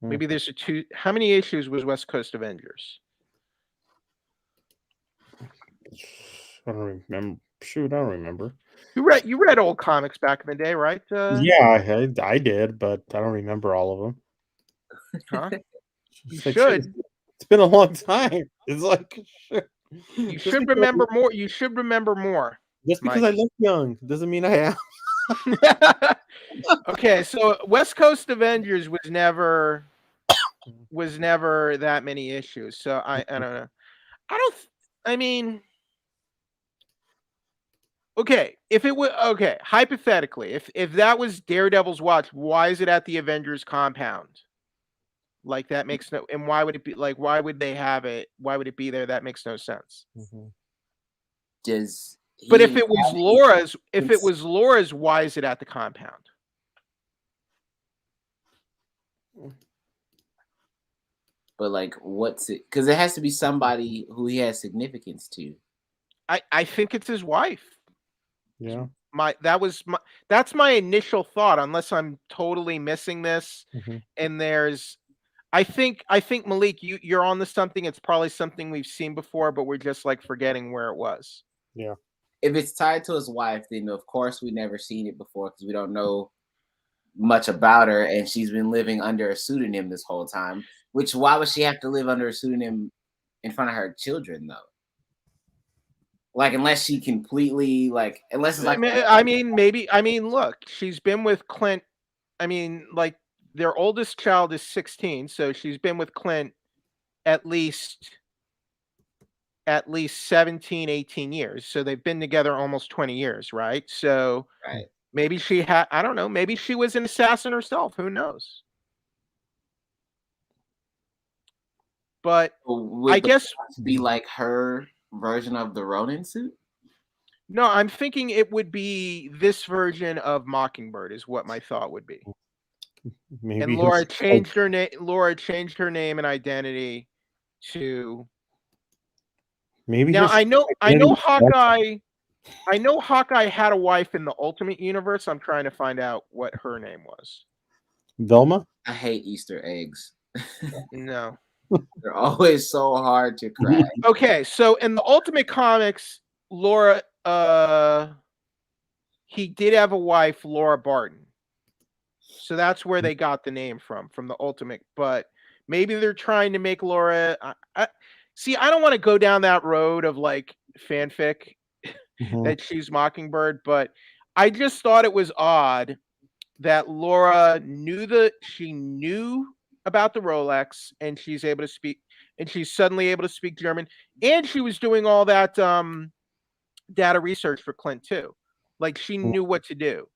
Speaker 3: Maybe there's how many issues was West Coast Avengers?
Speaker 1: I don't remember. Shoot, I don't remember.
Speaker 3: You read old comics back in the day, right?
Speaker 1: Yeah, I did, but I don't remember all of them.
Speaker 3: Huh? You should.
Speaker 1: It's been a long time. It's like
Speaker 3: you should remember more. You should remember more.
Speaker 1: Just because I look young doesn't mean I am.
Speaker 3: Okay, so West Coast Avengers was never that many issues. So I don't know. Okay, if it was hypothetically, if that was Daredevil's watch, why is it at the Avengers compound? Like, that makes no, and why would it be, like, why would they have it? Why would it be there? That makes no sense. But if it was Laura's, why is it at the compound?
Speaker 2: But what's it? Because it has to be somebody who he has significance to.
Speaker 3: I think it's his wife.
Speaker 1: Yeah.
Speaker 3: That's my initial thought, unless I'm totally missing this. And I think Malik, you're on to something. It's probably something we've seen before, but we're just forgetting where it was.
Speaker 1: Yeah.
Speaker 2: If it's tied to his wife, then of course we've never seen it before, because we don't know much about her, and she's been living under a pseudonym this whole time. Which, why would she have to live under a pseudonym in front of her children, though? Like, unless she completely like, unless it's like,
Speaker 3: Look, she's been with Clint. I mean, like their oldest child is 16, so she's been with Clint at least 17, 18 years. So they've been together almost 20 years, right? So
Speaker 2: right.
Speaker 3: maybe she had, I don't know, maybe she was an assassin herself. Who knows? But I guess
Speaker 2: be like her version of the Ronin suit.
Speaker 3: No, I'm thinking it would be this version of Mockingbird is what my thought would be.
Speaker 1: Maybe
Speaker 3: And Laura changed her name. Laura changed her name and identity to.
Speaker 1: Maybe
Speaker 3: Now I know Hawkeye. I know Hawkeye had a wife in the Ultimate Universe. I'm trying to find out what her name was.
Speaker 1: Velma.
Speaker 2: I hate Easter eggs.
Speaker 3: No,
Speaker 2: they're always so hard to crack.
Speaker 3: Okay, so in the Ultimate Comics, Laura, he did have a wife, Laura Barton. So that's where they got the name from the Ultimate. But maybe they're trying to make Laura. See, I don't want to go down that road of like fanfic that she's Mockingbird, but I just thought it was odd that Laura she knew about the Rolex and she's able to speak, and she's suddenly able to speak German, and she was doing all that data research for Clint too. Like she knew what to do.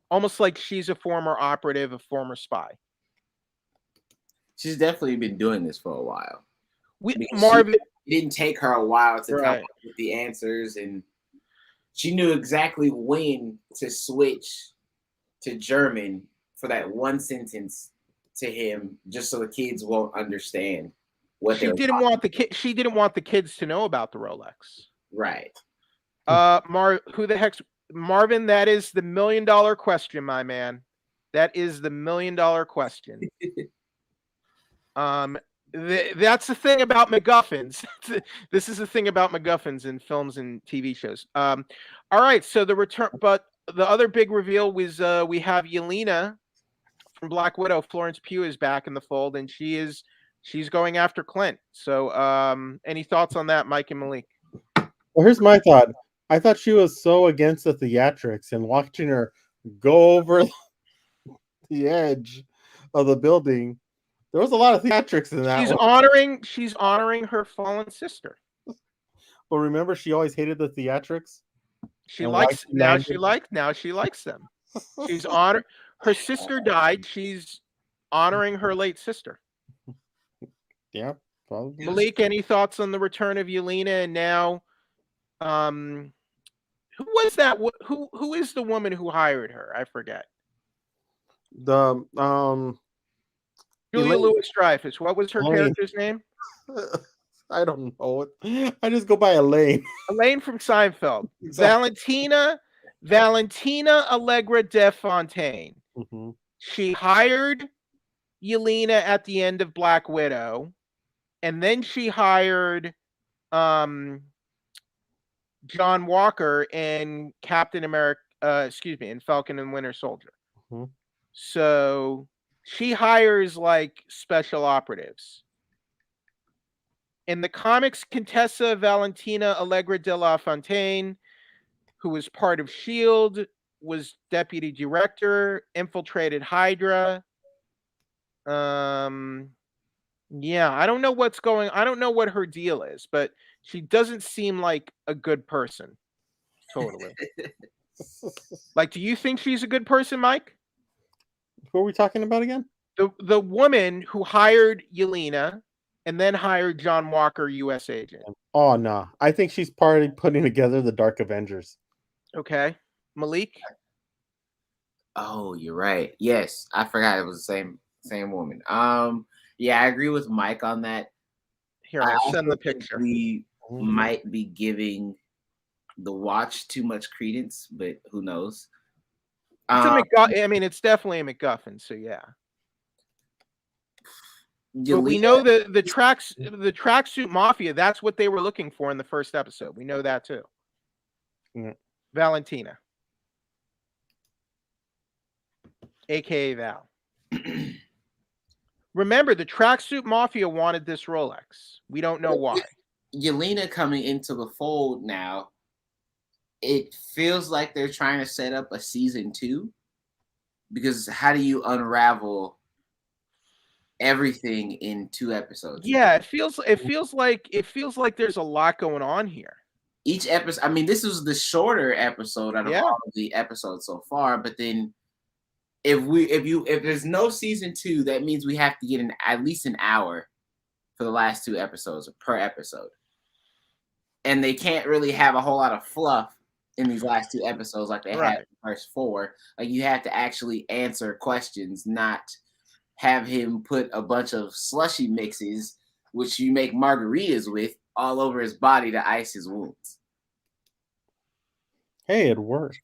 Speaker 3: Almost like she's a former operative, a former spy.
Speaker 2: She's definitely been doing this for a while.
Speaker 3: Marvin,
Speaker 2: it didn't take her a while to come up with the answers, and she knew exactly when to switch to German for that one sentence to him, just so the kids won't understand what
Speaker 3: she didn't want the kid. She didn't want the kids to know about the Rolex.
Speaker 2: Right.
Speaker 3: Who the heck's Marvin? That is the $1 million question, my man. That is the $1 million question. That's the thing about MacGuffins. This is the thing about MacGuffins in films and TV shows. All right, so the return, but the other big reveal was we have Yelena from Black Widow. Florence Pugh is back in the fold, and she's going after Clint. So, any thoughts on that, Mike and Malik?
Speaker 1: Well, here's my thought. I thought she was so against the theatrics, and watching her go over the edge of the building, there was a lot of theatrics in that.
Speaker 3: She's honoring her fallen sister.
Speaker 1: But remember, she always hated the theatrics.
Speaker 3: She likes now. She likes them. She's honored. Her sister died. She's honoring her late sister.
Speaker 1: Yeah, probably.
Speaker 3: Malik, any thoughts on the return of Yelena? And now, who was that? Who is the woman who hired her? I forget.
Speaker 1: The
Speaker 3: Julia Louis-Dreyfus. What was her character's name?
Speaker 1: I don't know. I just go by Elaine.
Speaker 3: Elaine from Seinfeld. Exactly. Valentina Allegra de Fontaine.
Speaker 1: Mm-hmm.
Speaker 3: She hired Yelena at the end of Black Widow, and then she hired John Walker in Captain America. In Falcon and Winter Soldier.
Speaker 1: Mm-hmm.
Speaker 3: So she hires like special operatives. In the comics, Contessa Valentina Allegra de la Fontaine, who was part of S.H.I.E.L.D., was deputy director, infiltrated Hydra. Yeah, I don't know what's going. I don't know what her deal is, but she doesn't seem like a good person. Totally. Like, do you think she's a good person, Mike?
Speaker 1: Who are we talking about again?
Speaker 3: The woman who hired Yelena and then hired John Walker, U.S. agent.
Speaker 1: Oh, no. I think she's partly putting together the Dark Avengers.
Speaker 3: Okay. Malik?
Speaker 2: Oh, you're right. Yes, I forgot it was the same woman. Yeah, I agree with Mike on that.
Speaker 3: Here, I'll send the picture.
Speaker 2: We might be giving the Watch too much credence, but who knows?
Speaker 3: It's definitely a MacGuffin, so yeah. But we know the tracksuit mafia, that's what they were looking for in the first episode. We know that too.
Speaker 1: Yeah.
Speaker 3: Valentina. AKA Val. Remember, the tracksuit mafia wanted this Rolex. We don't know why.
Speaker 2: Yelena coming into the fold now, it feels like they're trying to set up a season 2, because how do you unravel everything in 2 episodes?
Speaker 3: Yeah, it feels like there's a lot going on here.
Speaker 2: Each episode, I mean, this was the shorter episode out of
Speaker 3: Yeah.
Speaker 2: all of the episodes so far, but then if there's no season 2, that means we have to get at least an hour for the last 2 episodes per episode. And they can't really have a whole lot of fluff in these last 2 episodes like they had in the first 4. Like, you have to actually answer questions, not have him put a bunch of slushy mixes, which you make margaritas with, all over his body to ice his wounds.
Speaker 1: Hey, it works.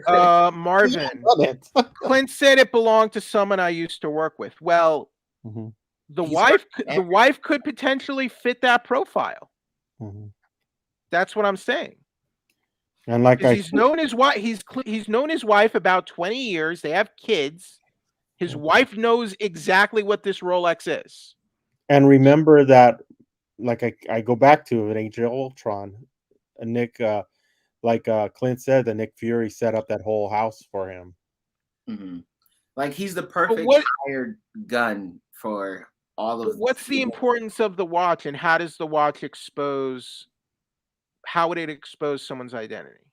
Speaker 3: Marvin, Clint said it belonged to someone I used to work with. Well, the wife could potentially fit that profile. That's what I'm saying.
Speaker 1: And like
Speaker 3: he's known his wife, he's known his wife about 20 years. They have kids. His wife knows exactly what this Rolex is.
Speaker 1: And remember that, like I go back to an Age of Ultron, Nick, like Clint said, that Nick Fury set up that whole house for him.
Speaker 2: Like, he's the perfect hired gun for all of.
Speaker 3: What's the importance of the watch, and how does the watch expose? How would it expose someone's identity?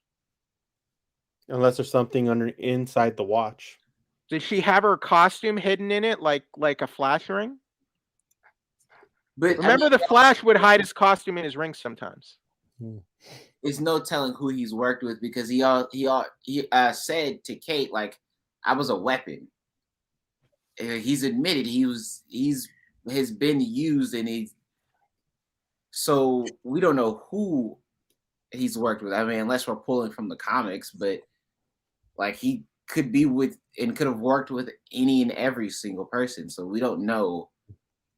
Speaker 1: Unless there's something inside the watch.
Speaker 3: Does she have her costume hidden in it, like a Flash ring? But remember, the Flash would hide his costume in his ring sometimes.
Speaker 2: It's no telling who he's worked with, because he said to Kate, like, I was a weapon. He's admitted has been used, and so we don't know who he's worked with. I mean, unless we're pulling from the comics, but like, he could be with and could have worked with any and every single person. So we don't know.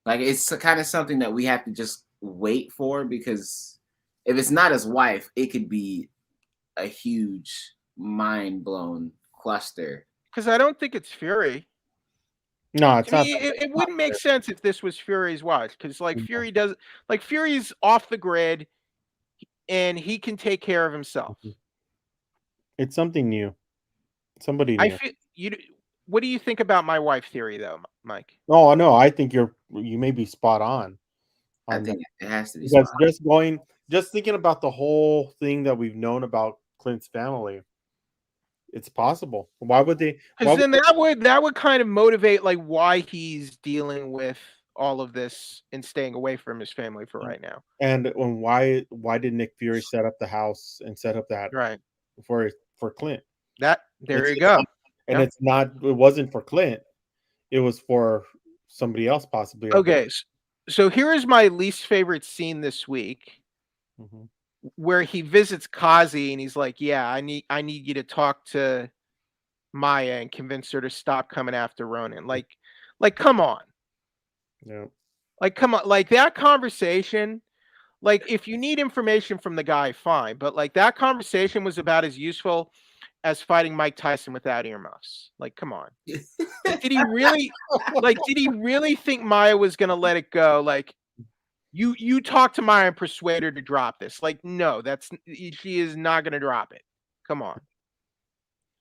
Speaker 2: Like, it's kind of something that we have to just wait for, because if it's not his wife, it could be a huge mind blown cluster.
Speaker 3: Because I don't think it's Fury.
Speaker 1: No, it's not.
Speaker 3: It wouldn't make sense if this was Fury's watch, because Fury's off the grid, and he can take care of himself.
Speaker 1: It's something new. Somebody new.
Speaker 3: What do you think about my wife theory, though, Mike?
Speaker 1: Oh no, I think you may be spot on.
Speaker 2: I think it has to be.
Speaker 1: Because just thinking about the whole thing that we've known about Clint's family, it's possible. Why would they?
Speaker 3: Because then that would kind of motivate, like, why he's dealing with all of this and staying away from his family for right now.
Speaker 1: And why did Nick Fury set up the house and set up that for Clint?
Speaker 3: There you go.
Speaker 1: And it wasn't for Clint. It was for somebody else, possibly.
Speaker 3: Okay, so here is my least favorite scene this week, where he visits Kazi and he's like, "Yeah, I need you to talk to Maya and convince her to stop coming after Ronan." Like, come on.
Speaker 1: Yeah.
Speaker 3: Like, come on. Like, that conversation. Like, if you need information from the guy, fine. But like, that conversation was about as useful as fighting Mike Tyson without earmuffs. Like, come on. Did he really think Maya was gonna let it go? Like, you talk to Maya and persuade her to drop this. Like, no, she is not gonna drop it. Come on.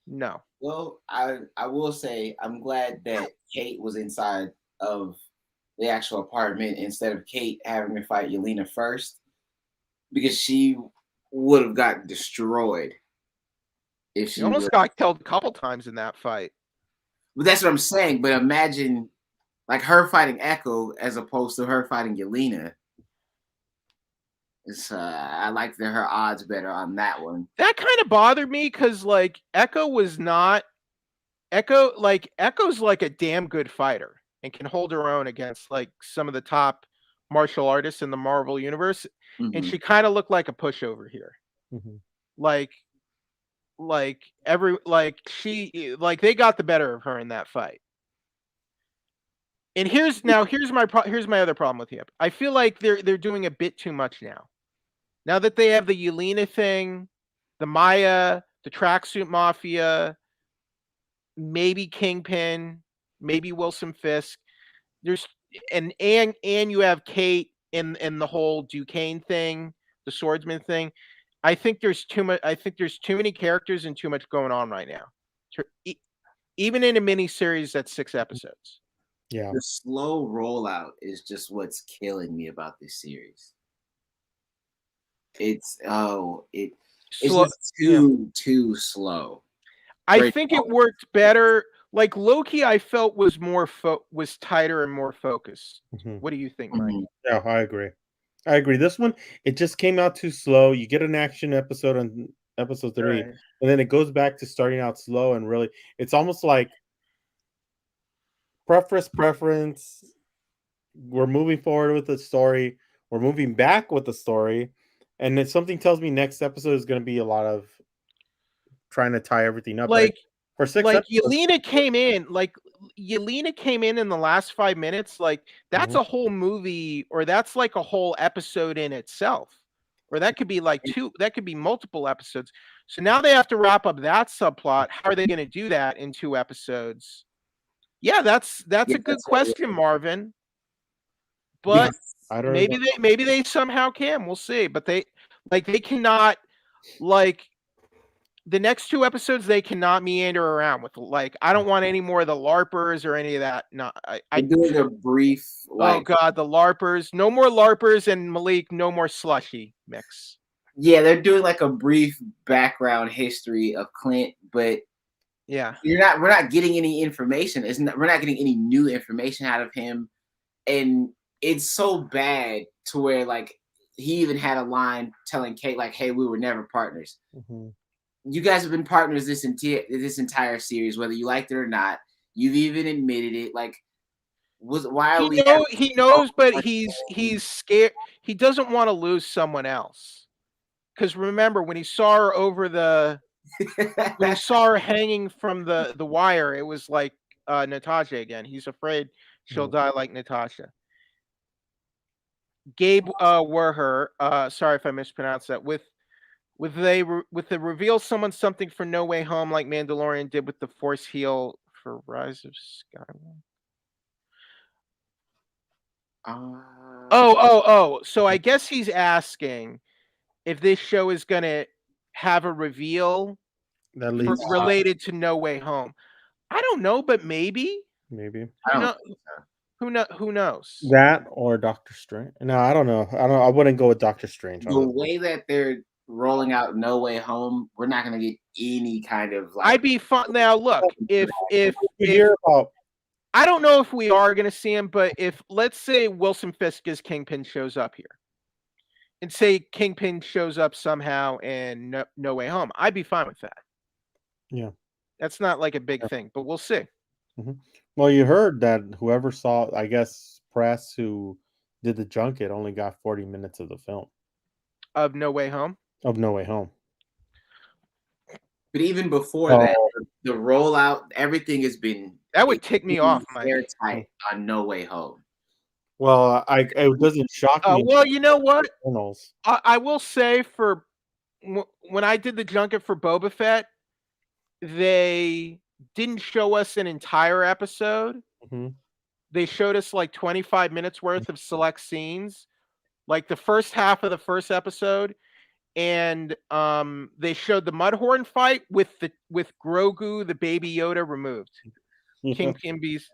Speaker 3: No.
Speaker 2: Well, I will say I'm glad that Kate was inside of the actual apartment instead of Kate having to fight Yelena first, because she would have got destroyed. If she
Speaker 3: almost got killed a couple times in that fight.
Speaker 2: But that's what I'm saying. But imagine, like, her fighting Echo as opposed to her fighting Yelena. I like her odds better on that one.
Speaker 3: That kind of bothered me, because like, Echo's like a damn good fighter and can hold her own against like some of the top martial artists in the Marvel universe. And she kind of looked like a pushover here. They got the better of her in that fight. And here's my other problem with him. I feel like they're doing a bit too much now. Now that they have the Yelena thing, the Maya, the tracksuit mafia, maybe Kingpin, maybe Wilson Fisk. And you have Kate in the whole Duquesne thing, the swordsman thing. I think there's too much. I think there's too many characters and too much going on right now. Even in a miniseries that's 6 episodes.
Speaker 1: Yeah.
Speaker 2: The slow rollout is just what's killing me about this series. It's just too slow.
Speaker 3: I think it worked better. Like Loki, I felt was was tighter and more focused. What do you think, Mike?
Speaker 1: Yeah, I agree. This one, it just came out too slow. You get an action episode on episode 3, and then it goes back to starting out slow, and really, it's almost like preference. We're moving forward with the story. We're moving back with the story, and then something tells me next episode is going to be a lot of trying to tie everything up.
Speaker 3: Like
Speaker 1: for 6
Speaker 3: like
Speaker 1: episodes,
Speaker 3: Yelena came in the last 5 minutes. Like that's a whole movie, or that's like a whole episode in itself, or that could be like that could be multiple episodes. So now they have to wrap up that subplot. How are they going to do that in 2 episodes? Yeah, that's a good question, Marvin. But maybe they somehow can. We'll see. But they cannot, like, the next 2 episodes they cannot meander around with, like, I don't want any more of the LARPers or any of that. No,
Speaker 2: I'm doing a brief.
Speaker 3: Oh God, the LARPers! No more LARPers, and Malik, no more slushy mix.
Speaker 2: Yeah, they're doing like a brief background history of Clint, but
Speaker 3: yeah,
Speaker 2: we're not getting any information. We're not getting any new information out of him, and it's so bad to where, like, he even had a line telling Kate, like, "Hey, we were never partners. You guys have been partners this entire series, whether you liked it or not. You've even admitted it. Like, why are we?"
Speaker 3: He knows, but he's scared. He doesn't want to lose someone else. Because remember, when he saw her when he saw her hanging from the wire, it was like Natasha again. He's afraid she'll die like Natasha. Gabe Werher, sorry if I mispronounced that. With the reveal something for No Way Home, like Mandalorian did with the Force heal for Rise of Skywalker. So I guess he's asking if this show is gonna have a reveal related to No Way Home. I don't know, but maybe. Who knows?
Speaker 1: That or Doctor Strange? No, I don't know. I wouldn't go with Doctor Strange.
Speaker 2: The way that they're rolling out No Way Home, we're not going to get any kind of, like.
Speaker 3: I'd be fun. Now, look, if I don't know if we are going to see him, but if, let's say, Wilson Fisk as Kingpin shows up here, and say Kingpin shows up somehow in No Way Home, I'd be fine with that.
Speaker 1: Yeah,
Speaker 3: that's not like a big thing, but we'll see.
Speaker 1: Well, you heard that whoever saw, I guess, press who did the junket only got 40 minutes of the film.
Speaker 3: Of No Way Home?
Speaker 1: Of No Way Home.
Speaker 2: But even before that, the rollout, everything has been...
Speaker 3: That would tick me off, Mike.
Speaker 2: Airtight on No Way Home.
Speaker 1: Well, it doesn't shock me.
Speaker 3: Well, you know what? I will say, when I did the junket for Boba Fett, they didn't show us an entire episode. They showed us like 25 minutes worth of select scenes, like the first half of the first episode, and they showed the Mudhorn fight with Grogu, the Baby Yoda, removed. King Kimby's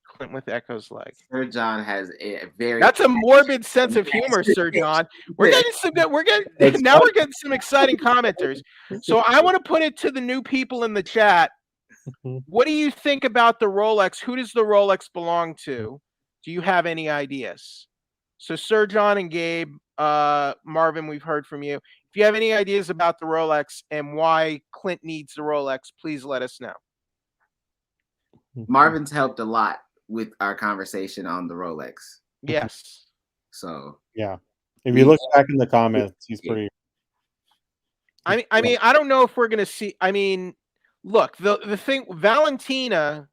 Speaker 3: Clint with Echo's leg.
Speaker 2: Sir John has a very...
Speaker 3: That's a morbid sense of humor, Sir John. We're getting some good. We're getting some exciting commenters. So I want to put it to the new people in the chat. What do you think about the Rolex? Who does the Rolex belong to? Do you have any ideas? So Sir John and Gabe, Marvin, we've heard from you. If you have any ideas about the Rolex and why Clint needs the Rolex, please let us know.
Speaker 2: Marvin's helped a lot with our conversation on the Rolex.
Speaker 3: Yes.
Speaker 2: So
Speaker 1: yeah, if you look back in the comments, he's pretty.
Speaker 3: I mean, I don't know if we're gonna see. I mean, look, the thing, Valentina,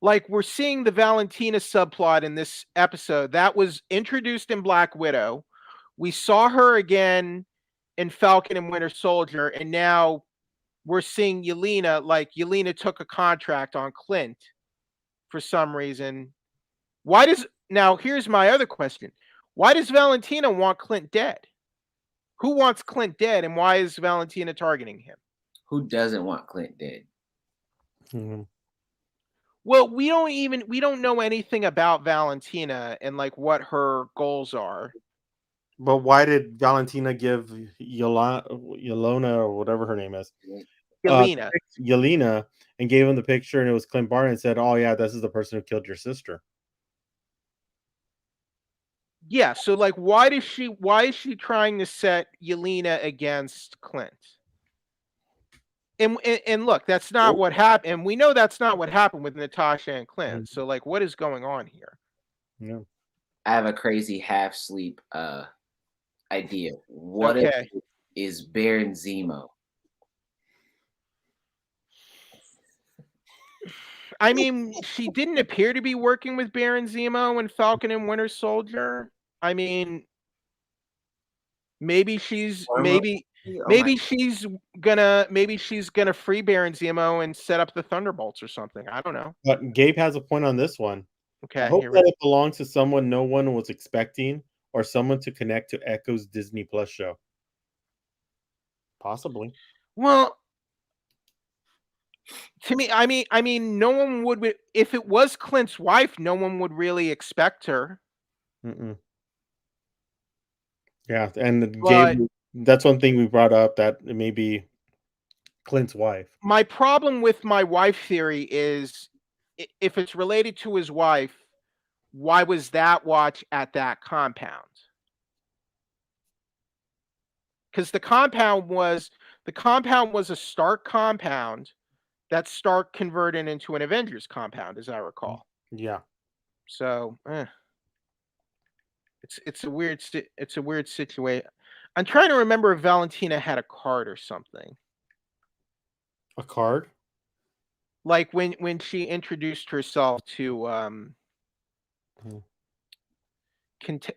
Speaker 3: like, we're seeing the Valentina subplot in this episode that was introduced in Black Widow. We saw her again in Falcon and Winter Soldier, and now we're seeing Yelena. Like, Yelena took a contract on Clint for some reason. Now here's my other question. Why does Valentina want Clint dead? Who wants Clint dead, and why is Valentina targeting him?
Speaker 2: Who doesn't want Clint dead?
Speaker 1: Mm-hmm.
Speaker 3: Well, we don't know anything about Valentina and like what her goals are.
Speaker 1: But why did Valentina give Yelena or whatever her name is, Yelena, and gave him the picture, and it was Clint Barton, and said, "Oh yeah, this is the person who killed your sister."
Speaker 3: Yeah, so like why is she trying to set Yelena against Clint? And look, that's not what happened. And we know that's not what happened with Natasha and Clint. So like what is going on here?
Speaker 1: Yeah.
Speaker 2: I have a crazy half sleep idea. What if it is Baron Zemo?
Speaker 3: I mean, she didn't appear to be working with Baron Zemo and Falcon and Winter Soldier. I mean, maybe she's she's gonna free Baron Zemo and set up the Thunderbolts or something. I don't know.
Speaker 1: But Gabe has a point on this one.
Speaker 3: Okay,
Speaker 1: I hope that it belongs to someone no one was expecting, or someone to connect to Echo's Disney Plus show. Possibly.
Speaker 3: Well, to me, I mean, no one would. If it was Clint's wife, no one would really expect her.
Speaker 1: Mm-mm. Yeah, and Gabe, that's one thing we brought up, that it may be Clint's wife.
Speaker 3: My problem with my wife theory is, if it's related to his wife, why was that watch at that compound? Because the compound was a Stark compound that Stark converted into an Avengers compound, as I recall.
Speaker 1: Yeah.
Speaker 3: So, it's a weird situation. I'm trying to remember if Valentina had a card or something.
Speaker 1: A card?
Speaker 3: Like when she introduced herself to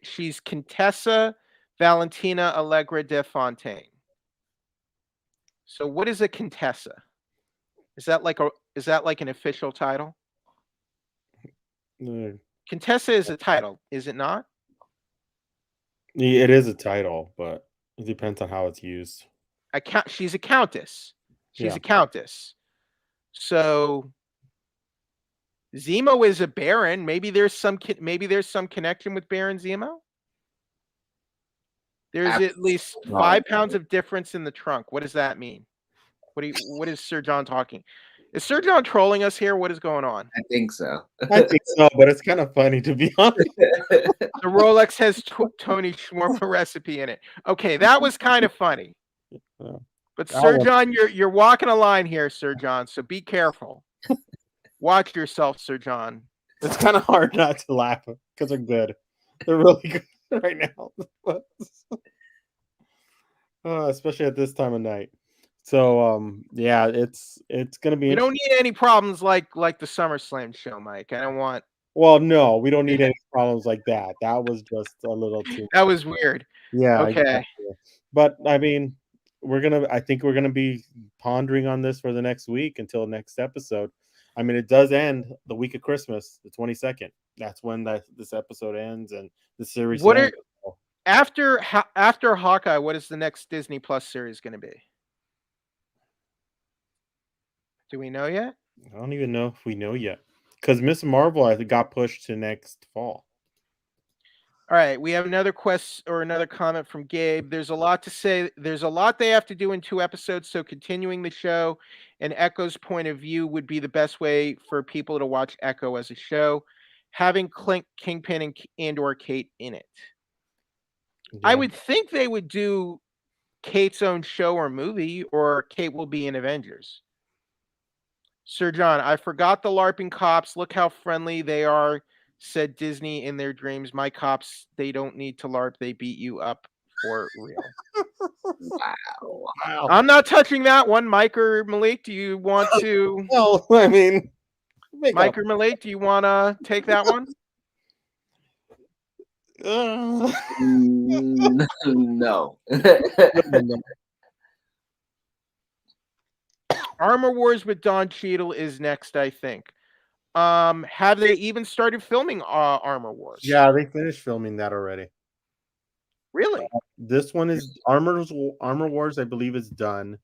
Speaker 3: she's Contessa Valentina Allegra de Fontaine. So what is a Contessa? Is that like an official title? Contessa is a title, is it not?
Speaker 1: It is a title, but it depends on how it's used.
Speaker 3: She's a countess. She's a countess. So Zemo is a baron. Maybe there's some connection with Baron Zemo. There's at least 5 pounds of difference in the trunk. What does that mean? What is Sir John talking? Is Sir John trolling us here? What is going on?
Speaker 2: I think so.
Speaker 1: I think so, but it's kind of funny, to be honest.
Speaker 3: The Rolex has Tony shawarma recipe in it. Okay, that was kind of funny. But Sir John, you're walking a line here, Sir John. So be careful. Watch yourself, Sir John.
Speaker 1: It's kind of hard not to laugh because they're good. They're really good right now. Especially at this time of night. So yeah, it's gonna be.
Speaker 3: We don't need any problems like the SummerSlam show, Mike. I don't want.
Speaker 1: Well, no, we don't need any problems like that. That was just a little too.
Speaker 3: That was weird.
Speaker 1: Yeah.
Speaker 3: Okay.
Speaker 1: Exactly. But I mean, I think we're gonna be pondering on this for the next week until next episode. I mean, it does end the week of Christmas, the 22nd. That's when this episode ends, and the series.
Speaker 3: After Hawkeye? What is the next Disney Plus series going to be? Do we know yet?
Speaker 1: I don't even know if we know yet, because Miss Marvel, I think, got pushed to next fall.
Speaker 3: All right, we have another comment from Gabe. There's a lot to say. There's a lot they have to do in 2 episodes, so continuing the show and Echo's point of view would be the best way for people to watch Echo as a show, having Kingpin and or Kate in it. Yeah. I would think they would do Kate's own show or movie, or Kate will be in Avengers. Sir John, I forgot the LARPing cops. Look how friendly they are, said Disney in their dreams. My cops, they don't need to LARP. They beat you up for real. Wow. I'm not touching that one. Mike or Malik, do you want to?
Speaker 1: No, I mean,
Speaker 3: Mike or Malik, do you want to take that one?
Speaker 2: No.
Speaker 3: Armor Wars with Don Cheadle is next, I think. Have they even started filming Armor Wars?
Speaker 1: Yeah, they finished filming that already.
Speaker 3: Really?
Speaker 1: This one is Armor Wars, I believe, is done.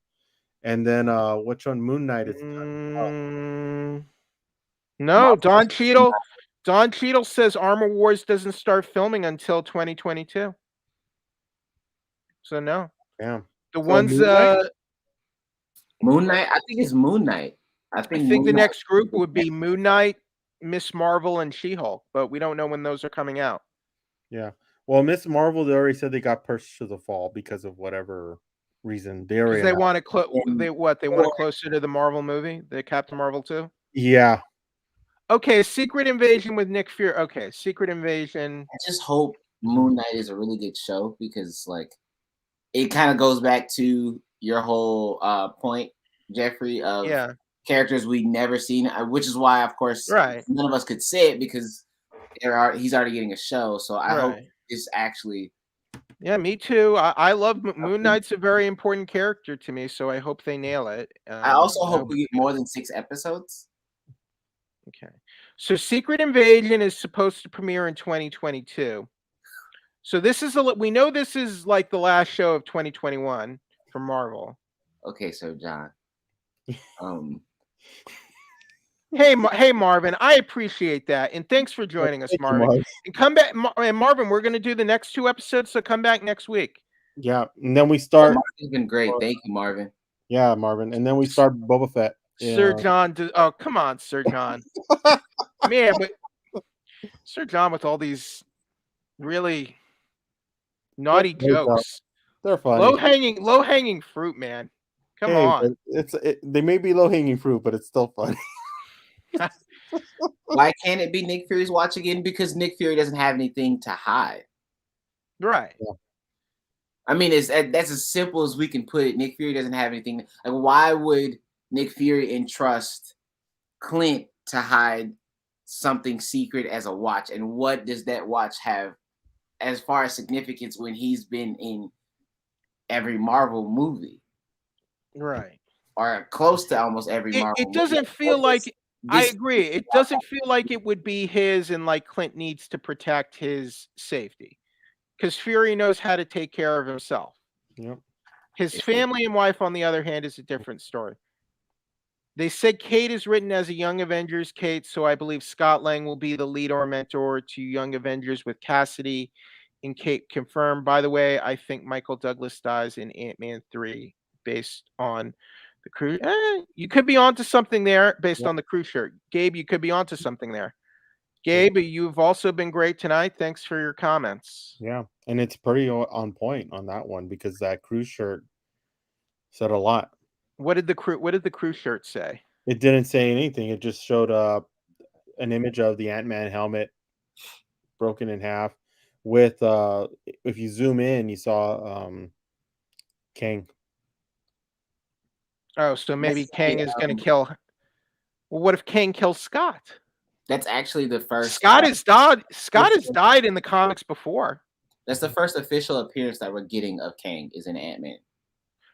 Speaker 1: And then which one? Moon Knight is done.
Speaker 3: No, Don Cheadle says Armor Wars doesn't start filming until 2022. So no.
Speaker 1: Yeah.
Speaker 3: The ones
Speaker 2: Moon Knight? I think it's Moon Knight. I think
Speaker 3: the next group would be Moon Knight, Miss Marvel, and She-Hulk, but we don't know when those are coming out.
Speaker 1: Yeah. Well, Miss Marvel, they already said they got pushed to the fall because of whatever reason. They already
Speaker 3: want it they want it closer to the Marvel movie, the Captain Marvel 2?
Speaker 1: Yeah.
Speaker 3: Okay, Secret Invasion with Nick Fury. Okay, Secret Invasion.
Speaker 2: I just hope Moon Knight is a really good show because like it kind of goes back to your whole point, Jeffrey, of characters we've never seen, which is why, of course, none of us could say it because he's already getting a show. So I hope it's actually.
Speaker 3: Yeah, me too. I love Moon Knight's a very important character to me, so I hope they nail it.
Speaker 2: I also hope we get more than 6 episodes.
Speaker 3: Okay. So Secret Invasion is supposed to premiere in 2022. So this is we know this is like the last show of 2021 for Marvel.
Speaker 2: Okay, so John.
Speaker 3: Hey Marvin, I appreciate that, and thanks for joining us, Marvin. And come back, and Marvin. We're going to do the next 2 episodes, so come back next week.
Speaker 1: Yeah, and then we start.
Speaker 2: Marvin's been great. Thank you, Marvin.
Speaker 1: Yeah, Marvin, and then we start Boba Fett.
Speaker 3: Sir John. Oh, come on, Sir John. Man, but Sir John with all these really naughty jokes.
Speaker 1: They're funny.
Speaker 3: Low hanging fruit, man. Come on.
Speaker 1: They may be low hanging fruit, but it's still funny.
Speaker 2: Why can't it be Nick Fury's watch again? Because Nick Fury doesn't have anything to hide.
Speaker 3: Right.
Speaker 1: Yeah.
Speaker 2: I mean, that's as simple as we can put it. Nick Fury doesn't have anything. Like, why would Nick Fury entrust Clint to hide something secret as a watch? And what does that watch have as far as significance when he's been in every Marvel movie?
Speaker 3: Right.
Speaker 2: Or close to almost every Marvel movie.
Speaker 3: It doesn't feel like I agree. It doesn't feel like it would be his, and like Clint needs to protect his safety because Fury knows how to take care of himself.
Speaker 1: Yep.
Speaker 3: His family and wife, on the other hand, is a different story. They said Kate is written as a Young Avengers Kate, so I believe Scott Lang will be the lead or mentor to Young Avengers with Cassidy and Kate confirmed. By the way, I think Michael Douglas dies in Ant-Man 3 based on the crew. You could be onto something there based on the crew shirt. Gabe, you could be onto something there. Gabe, you've also been great tonight. Thanks for your comments.
Speaker 1: Yeah, and it's pretty on point on that one because that crew shirt said a lot.
Speaker 3: What did the crew shirt say?
Speaker 1: It didn't say anything. It just showed an image of the Ant-Man helmet broken in half with if you zoom in, you saw Kang.
Speaker 3: Oh, so maybe Kang is going to kill. Well, what if Kang kills Scott?
Speaker 2: That's actually the first.
Speaker 3: Scott has died. Scott has died in the comics before.
Speaker 2: That's the first official appearance that we're getting of Kang is in Ant-Man.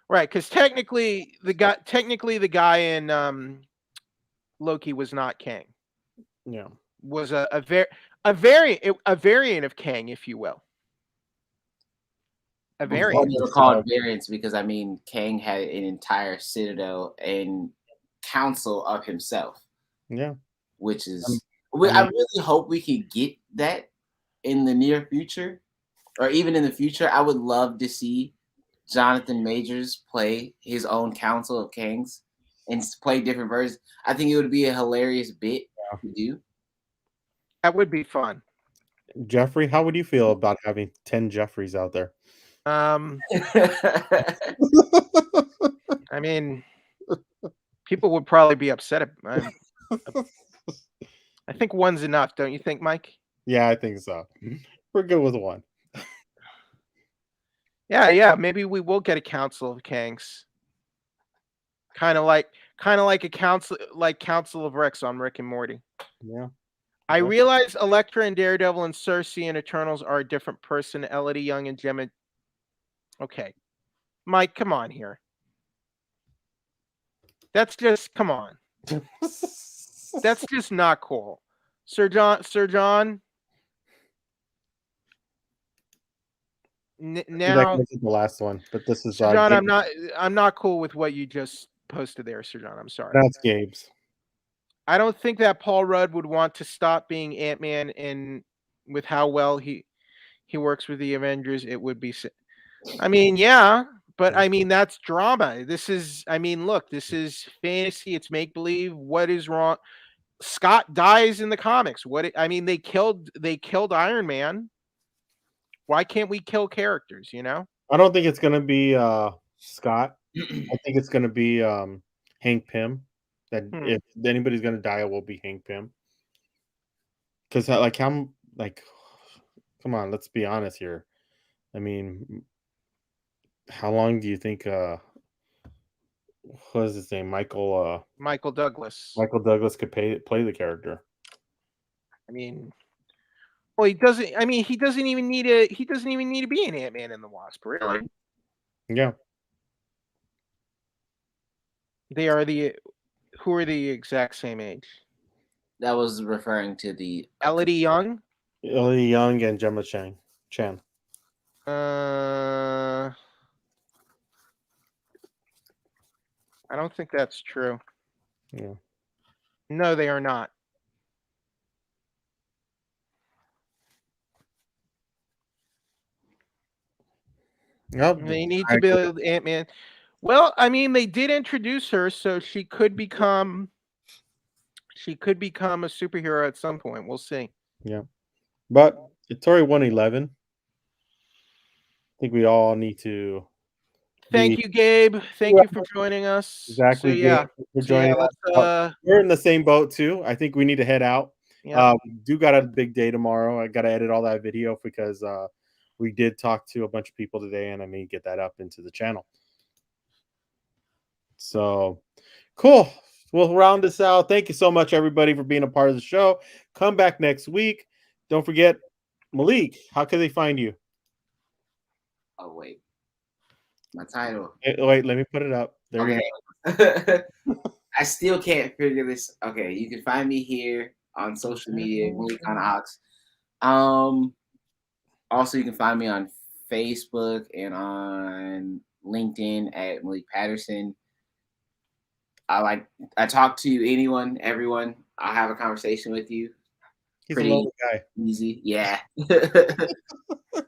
Speaker 3: Right, because technically the guy in Loki was not Kang.
Speaker 1: Yeah,
Speaker 3: was a variant of Kang, if you will. A variant.
Speaker 2: They're called variants because I mean Kang had an entire citadel and council of himself.
Speaker 1: Yeah,
Speaker 2: which is I really hope we could get that in the near future, or even in the future. I would love to see Jonathan Majors play his own Council of Kangs and play different versions. I think it would be a hilarious bit to do.
Speaker 3: That would be fun.
Speaker 1: Jeffrey, how would you feel about having 10 Jeffreys out there?
Speaker 3: I mean, people would probably be upset. I think one's enough, don't you think, Mike?
Speaker 1: Yeah, I think so. We're good with one.
Speaker 3: Yeah. Maybe we will get a Council of Kangs. Kind of like a Council of Rex on Rick and Morty.
Speaker 1: Yeah.
Speaker 3: I realize Elektra and Daredevil and Cersei and Eternals are a different person. Elodie Young and Gemma. Okay, Mike, come on here. That's just come on. That's just not cool. Sir John. now
Speaker 1: the last one, but this is
Speaker 3: Sir John, I'm not cool with what you just posted there, Sir John. I'm sorry.
Speaker 1: That's Gabe's.
Speaker 3: I don't think that Paul Rudd would want to stop being Ant-Man, and with how well he works with the Avengers, it would be. I mean, yeah, but I mean that's drama. This is, I mean, look, this is fantasy. It's make believe. What is wrong? Scott dies in the comics. I mean, they killed Iron Man. Why can't we kill characters? You know?
Speaker 1: I don't think it's gonna be Scott. I think it's gonna be Hank Pym. That if anybody's gonna die, it will be Hank Pym. Because come on, let's be honest here. I mean, how long do you think what is his name? Michael
Speaker 3: Douglas.
Speaker 1: Michael Douglas could play the character.
Speaker 3: I mean, well, he doesn't. I mean, he doesn't even need to be an Ant-Man and the Wasp, really.
Speaker 1: Yeah.
Speaker 3: Who are the exact same age?
Speaker 2: That was referring to the
Speaker 3: Elodie Young
Speaker 1: and Gemma Chan.
Speaker 3: I don't think that's true.
Speaker 1: Yeah.
Speaker 3: No, they are not.
Speaker 1: Nope.
Speaker 3: They need to build Ant-Man. Well, I mean, they did introduce her, so she could become a superhero at some point. We'll see.
Speaker 1: Yeah. But it's already 1:11. I think we all need to.
Speaker 3: Thank you, Gabe. Thank you for joining us.
Speaker 1: Exactly.
Speaker 3: So, yeah.
Speaker 1: For joining us. We're in the same boat too. I think we need to head out.
Speaker 3: Yeah.
Speaker 1: We do got a big day tomorrow. I got to edit all that video because we did talk to a bunch of people today, and I may get that up into the channel. So cool. We'll round this out. Thank you so much, everybody, for being a part of the show. Come back next week. Don't forget, Malik, how can they find you?
Speaker 2: Oh, wait. My title.
Speaker 1: Wait, let me put it up. There you
Speaker 2: go. I still can't figure this. Okay, you can find me here on social media, Malik on Ox. Also, you can find me on Facebook and on LinkedIn at Malik Patterson. I talk to anyone, everyone. I'll have a conversation with you.
Speaker 1: He's a lovely guy.
Speaker 2: Easy, yeah.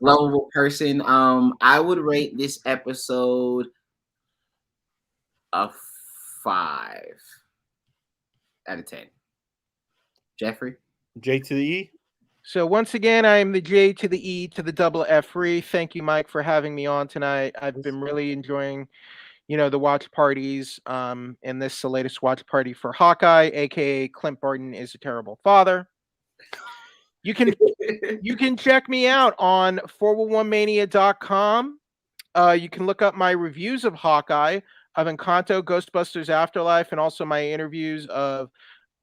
Speaker 2: Lovable person. I would rate this episode a 5 out of 10. Jeffrey?
Speaker 1: J to the E.
Speaker 3: So once again, I'm the J to the E to the double F-ree. Thank you, Mike, for having me on tonight. I've been really enjoying the watch parties, and this is the latest watch party for Hawkeye, aka Clint Barton is a terrible father. You can check me out on 411mania.com. You can look up my reviews of Hawkeye, of Encanto, Ghostbusters Afterlife, and also my interviews of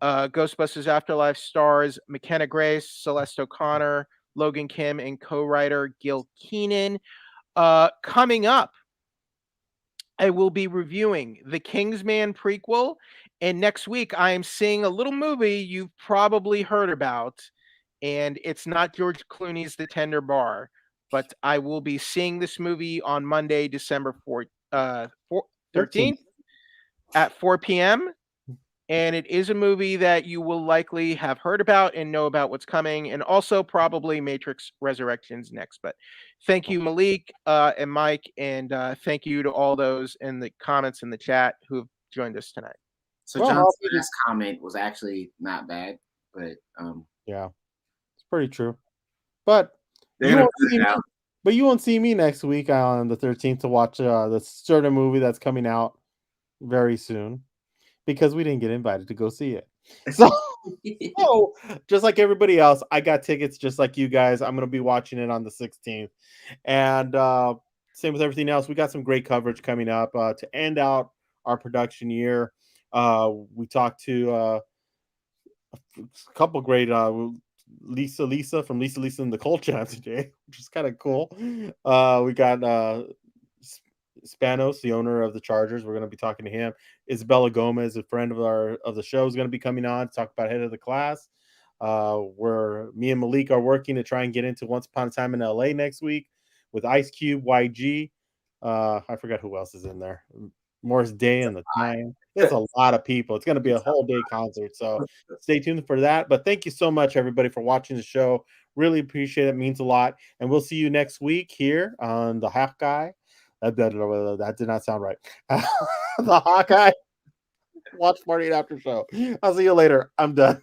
Speaker 3: Ghostbusters Afterlife stars McKenna Grace, Celeste O'Connor, Logan Kim, and co-writer Gil Keenan. Coming up, I will be reviewing the Kingsman prequel, and next week I am seeing a little movie you've probably heard about, and it's not George Clooney's The Tender Bar, but I will be seeing this movie on Monday, December 13th at 4 p.m., and it is a movie that you will likely have heard about and know about what's coming, and also probably Matrix Resurrections next. But thank you, Malik and Mike, and thank you to all those in the comments in the chat who have joined us tonight.
Speaker 2: So John's last comment was actually not bad, but
Speaker 1: yeah, it's pretty true. But you won't see me next week on the 13th to watch the certain movie that's coming out very soon, because we didn't get invited to go see it. So, just like everybody else, I got tickets just like you guys. I'm going to be watching it on the 16th. And same with everything else. We got some great coverage coming up to end out our production year. We talked to a couple great Lisa from Lisa and the Cold Chat today, which is kind of cool. We got Spanos, the owner of the Chargers. We're going to be talking to him. Isabella Gomez, a friend of the show, is going to be coming on to talk about Head of the Class. Where me and Malik are working to try and get into Once Upon a Time in LA next week. with Ice Cube, YG. I forgot who else is in there. Morris Day and the Time. It's a lot of people. It's going to be a whole day concert. So stay tuned for that. But thank you so much, everybody, for watching the show. Really appreciate it. It means a lot. And we'll see you next week here on the Hawkeye. That did not sound right. The Hawkeye Watch Party After Show. I'll see you later. I'm done.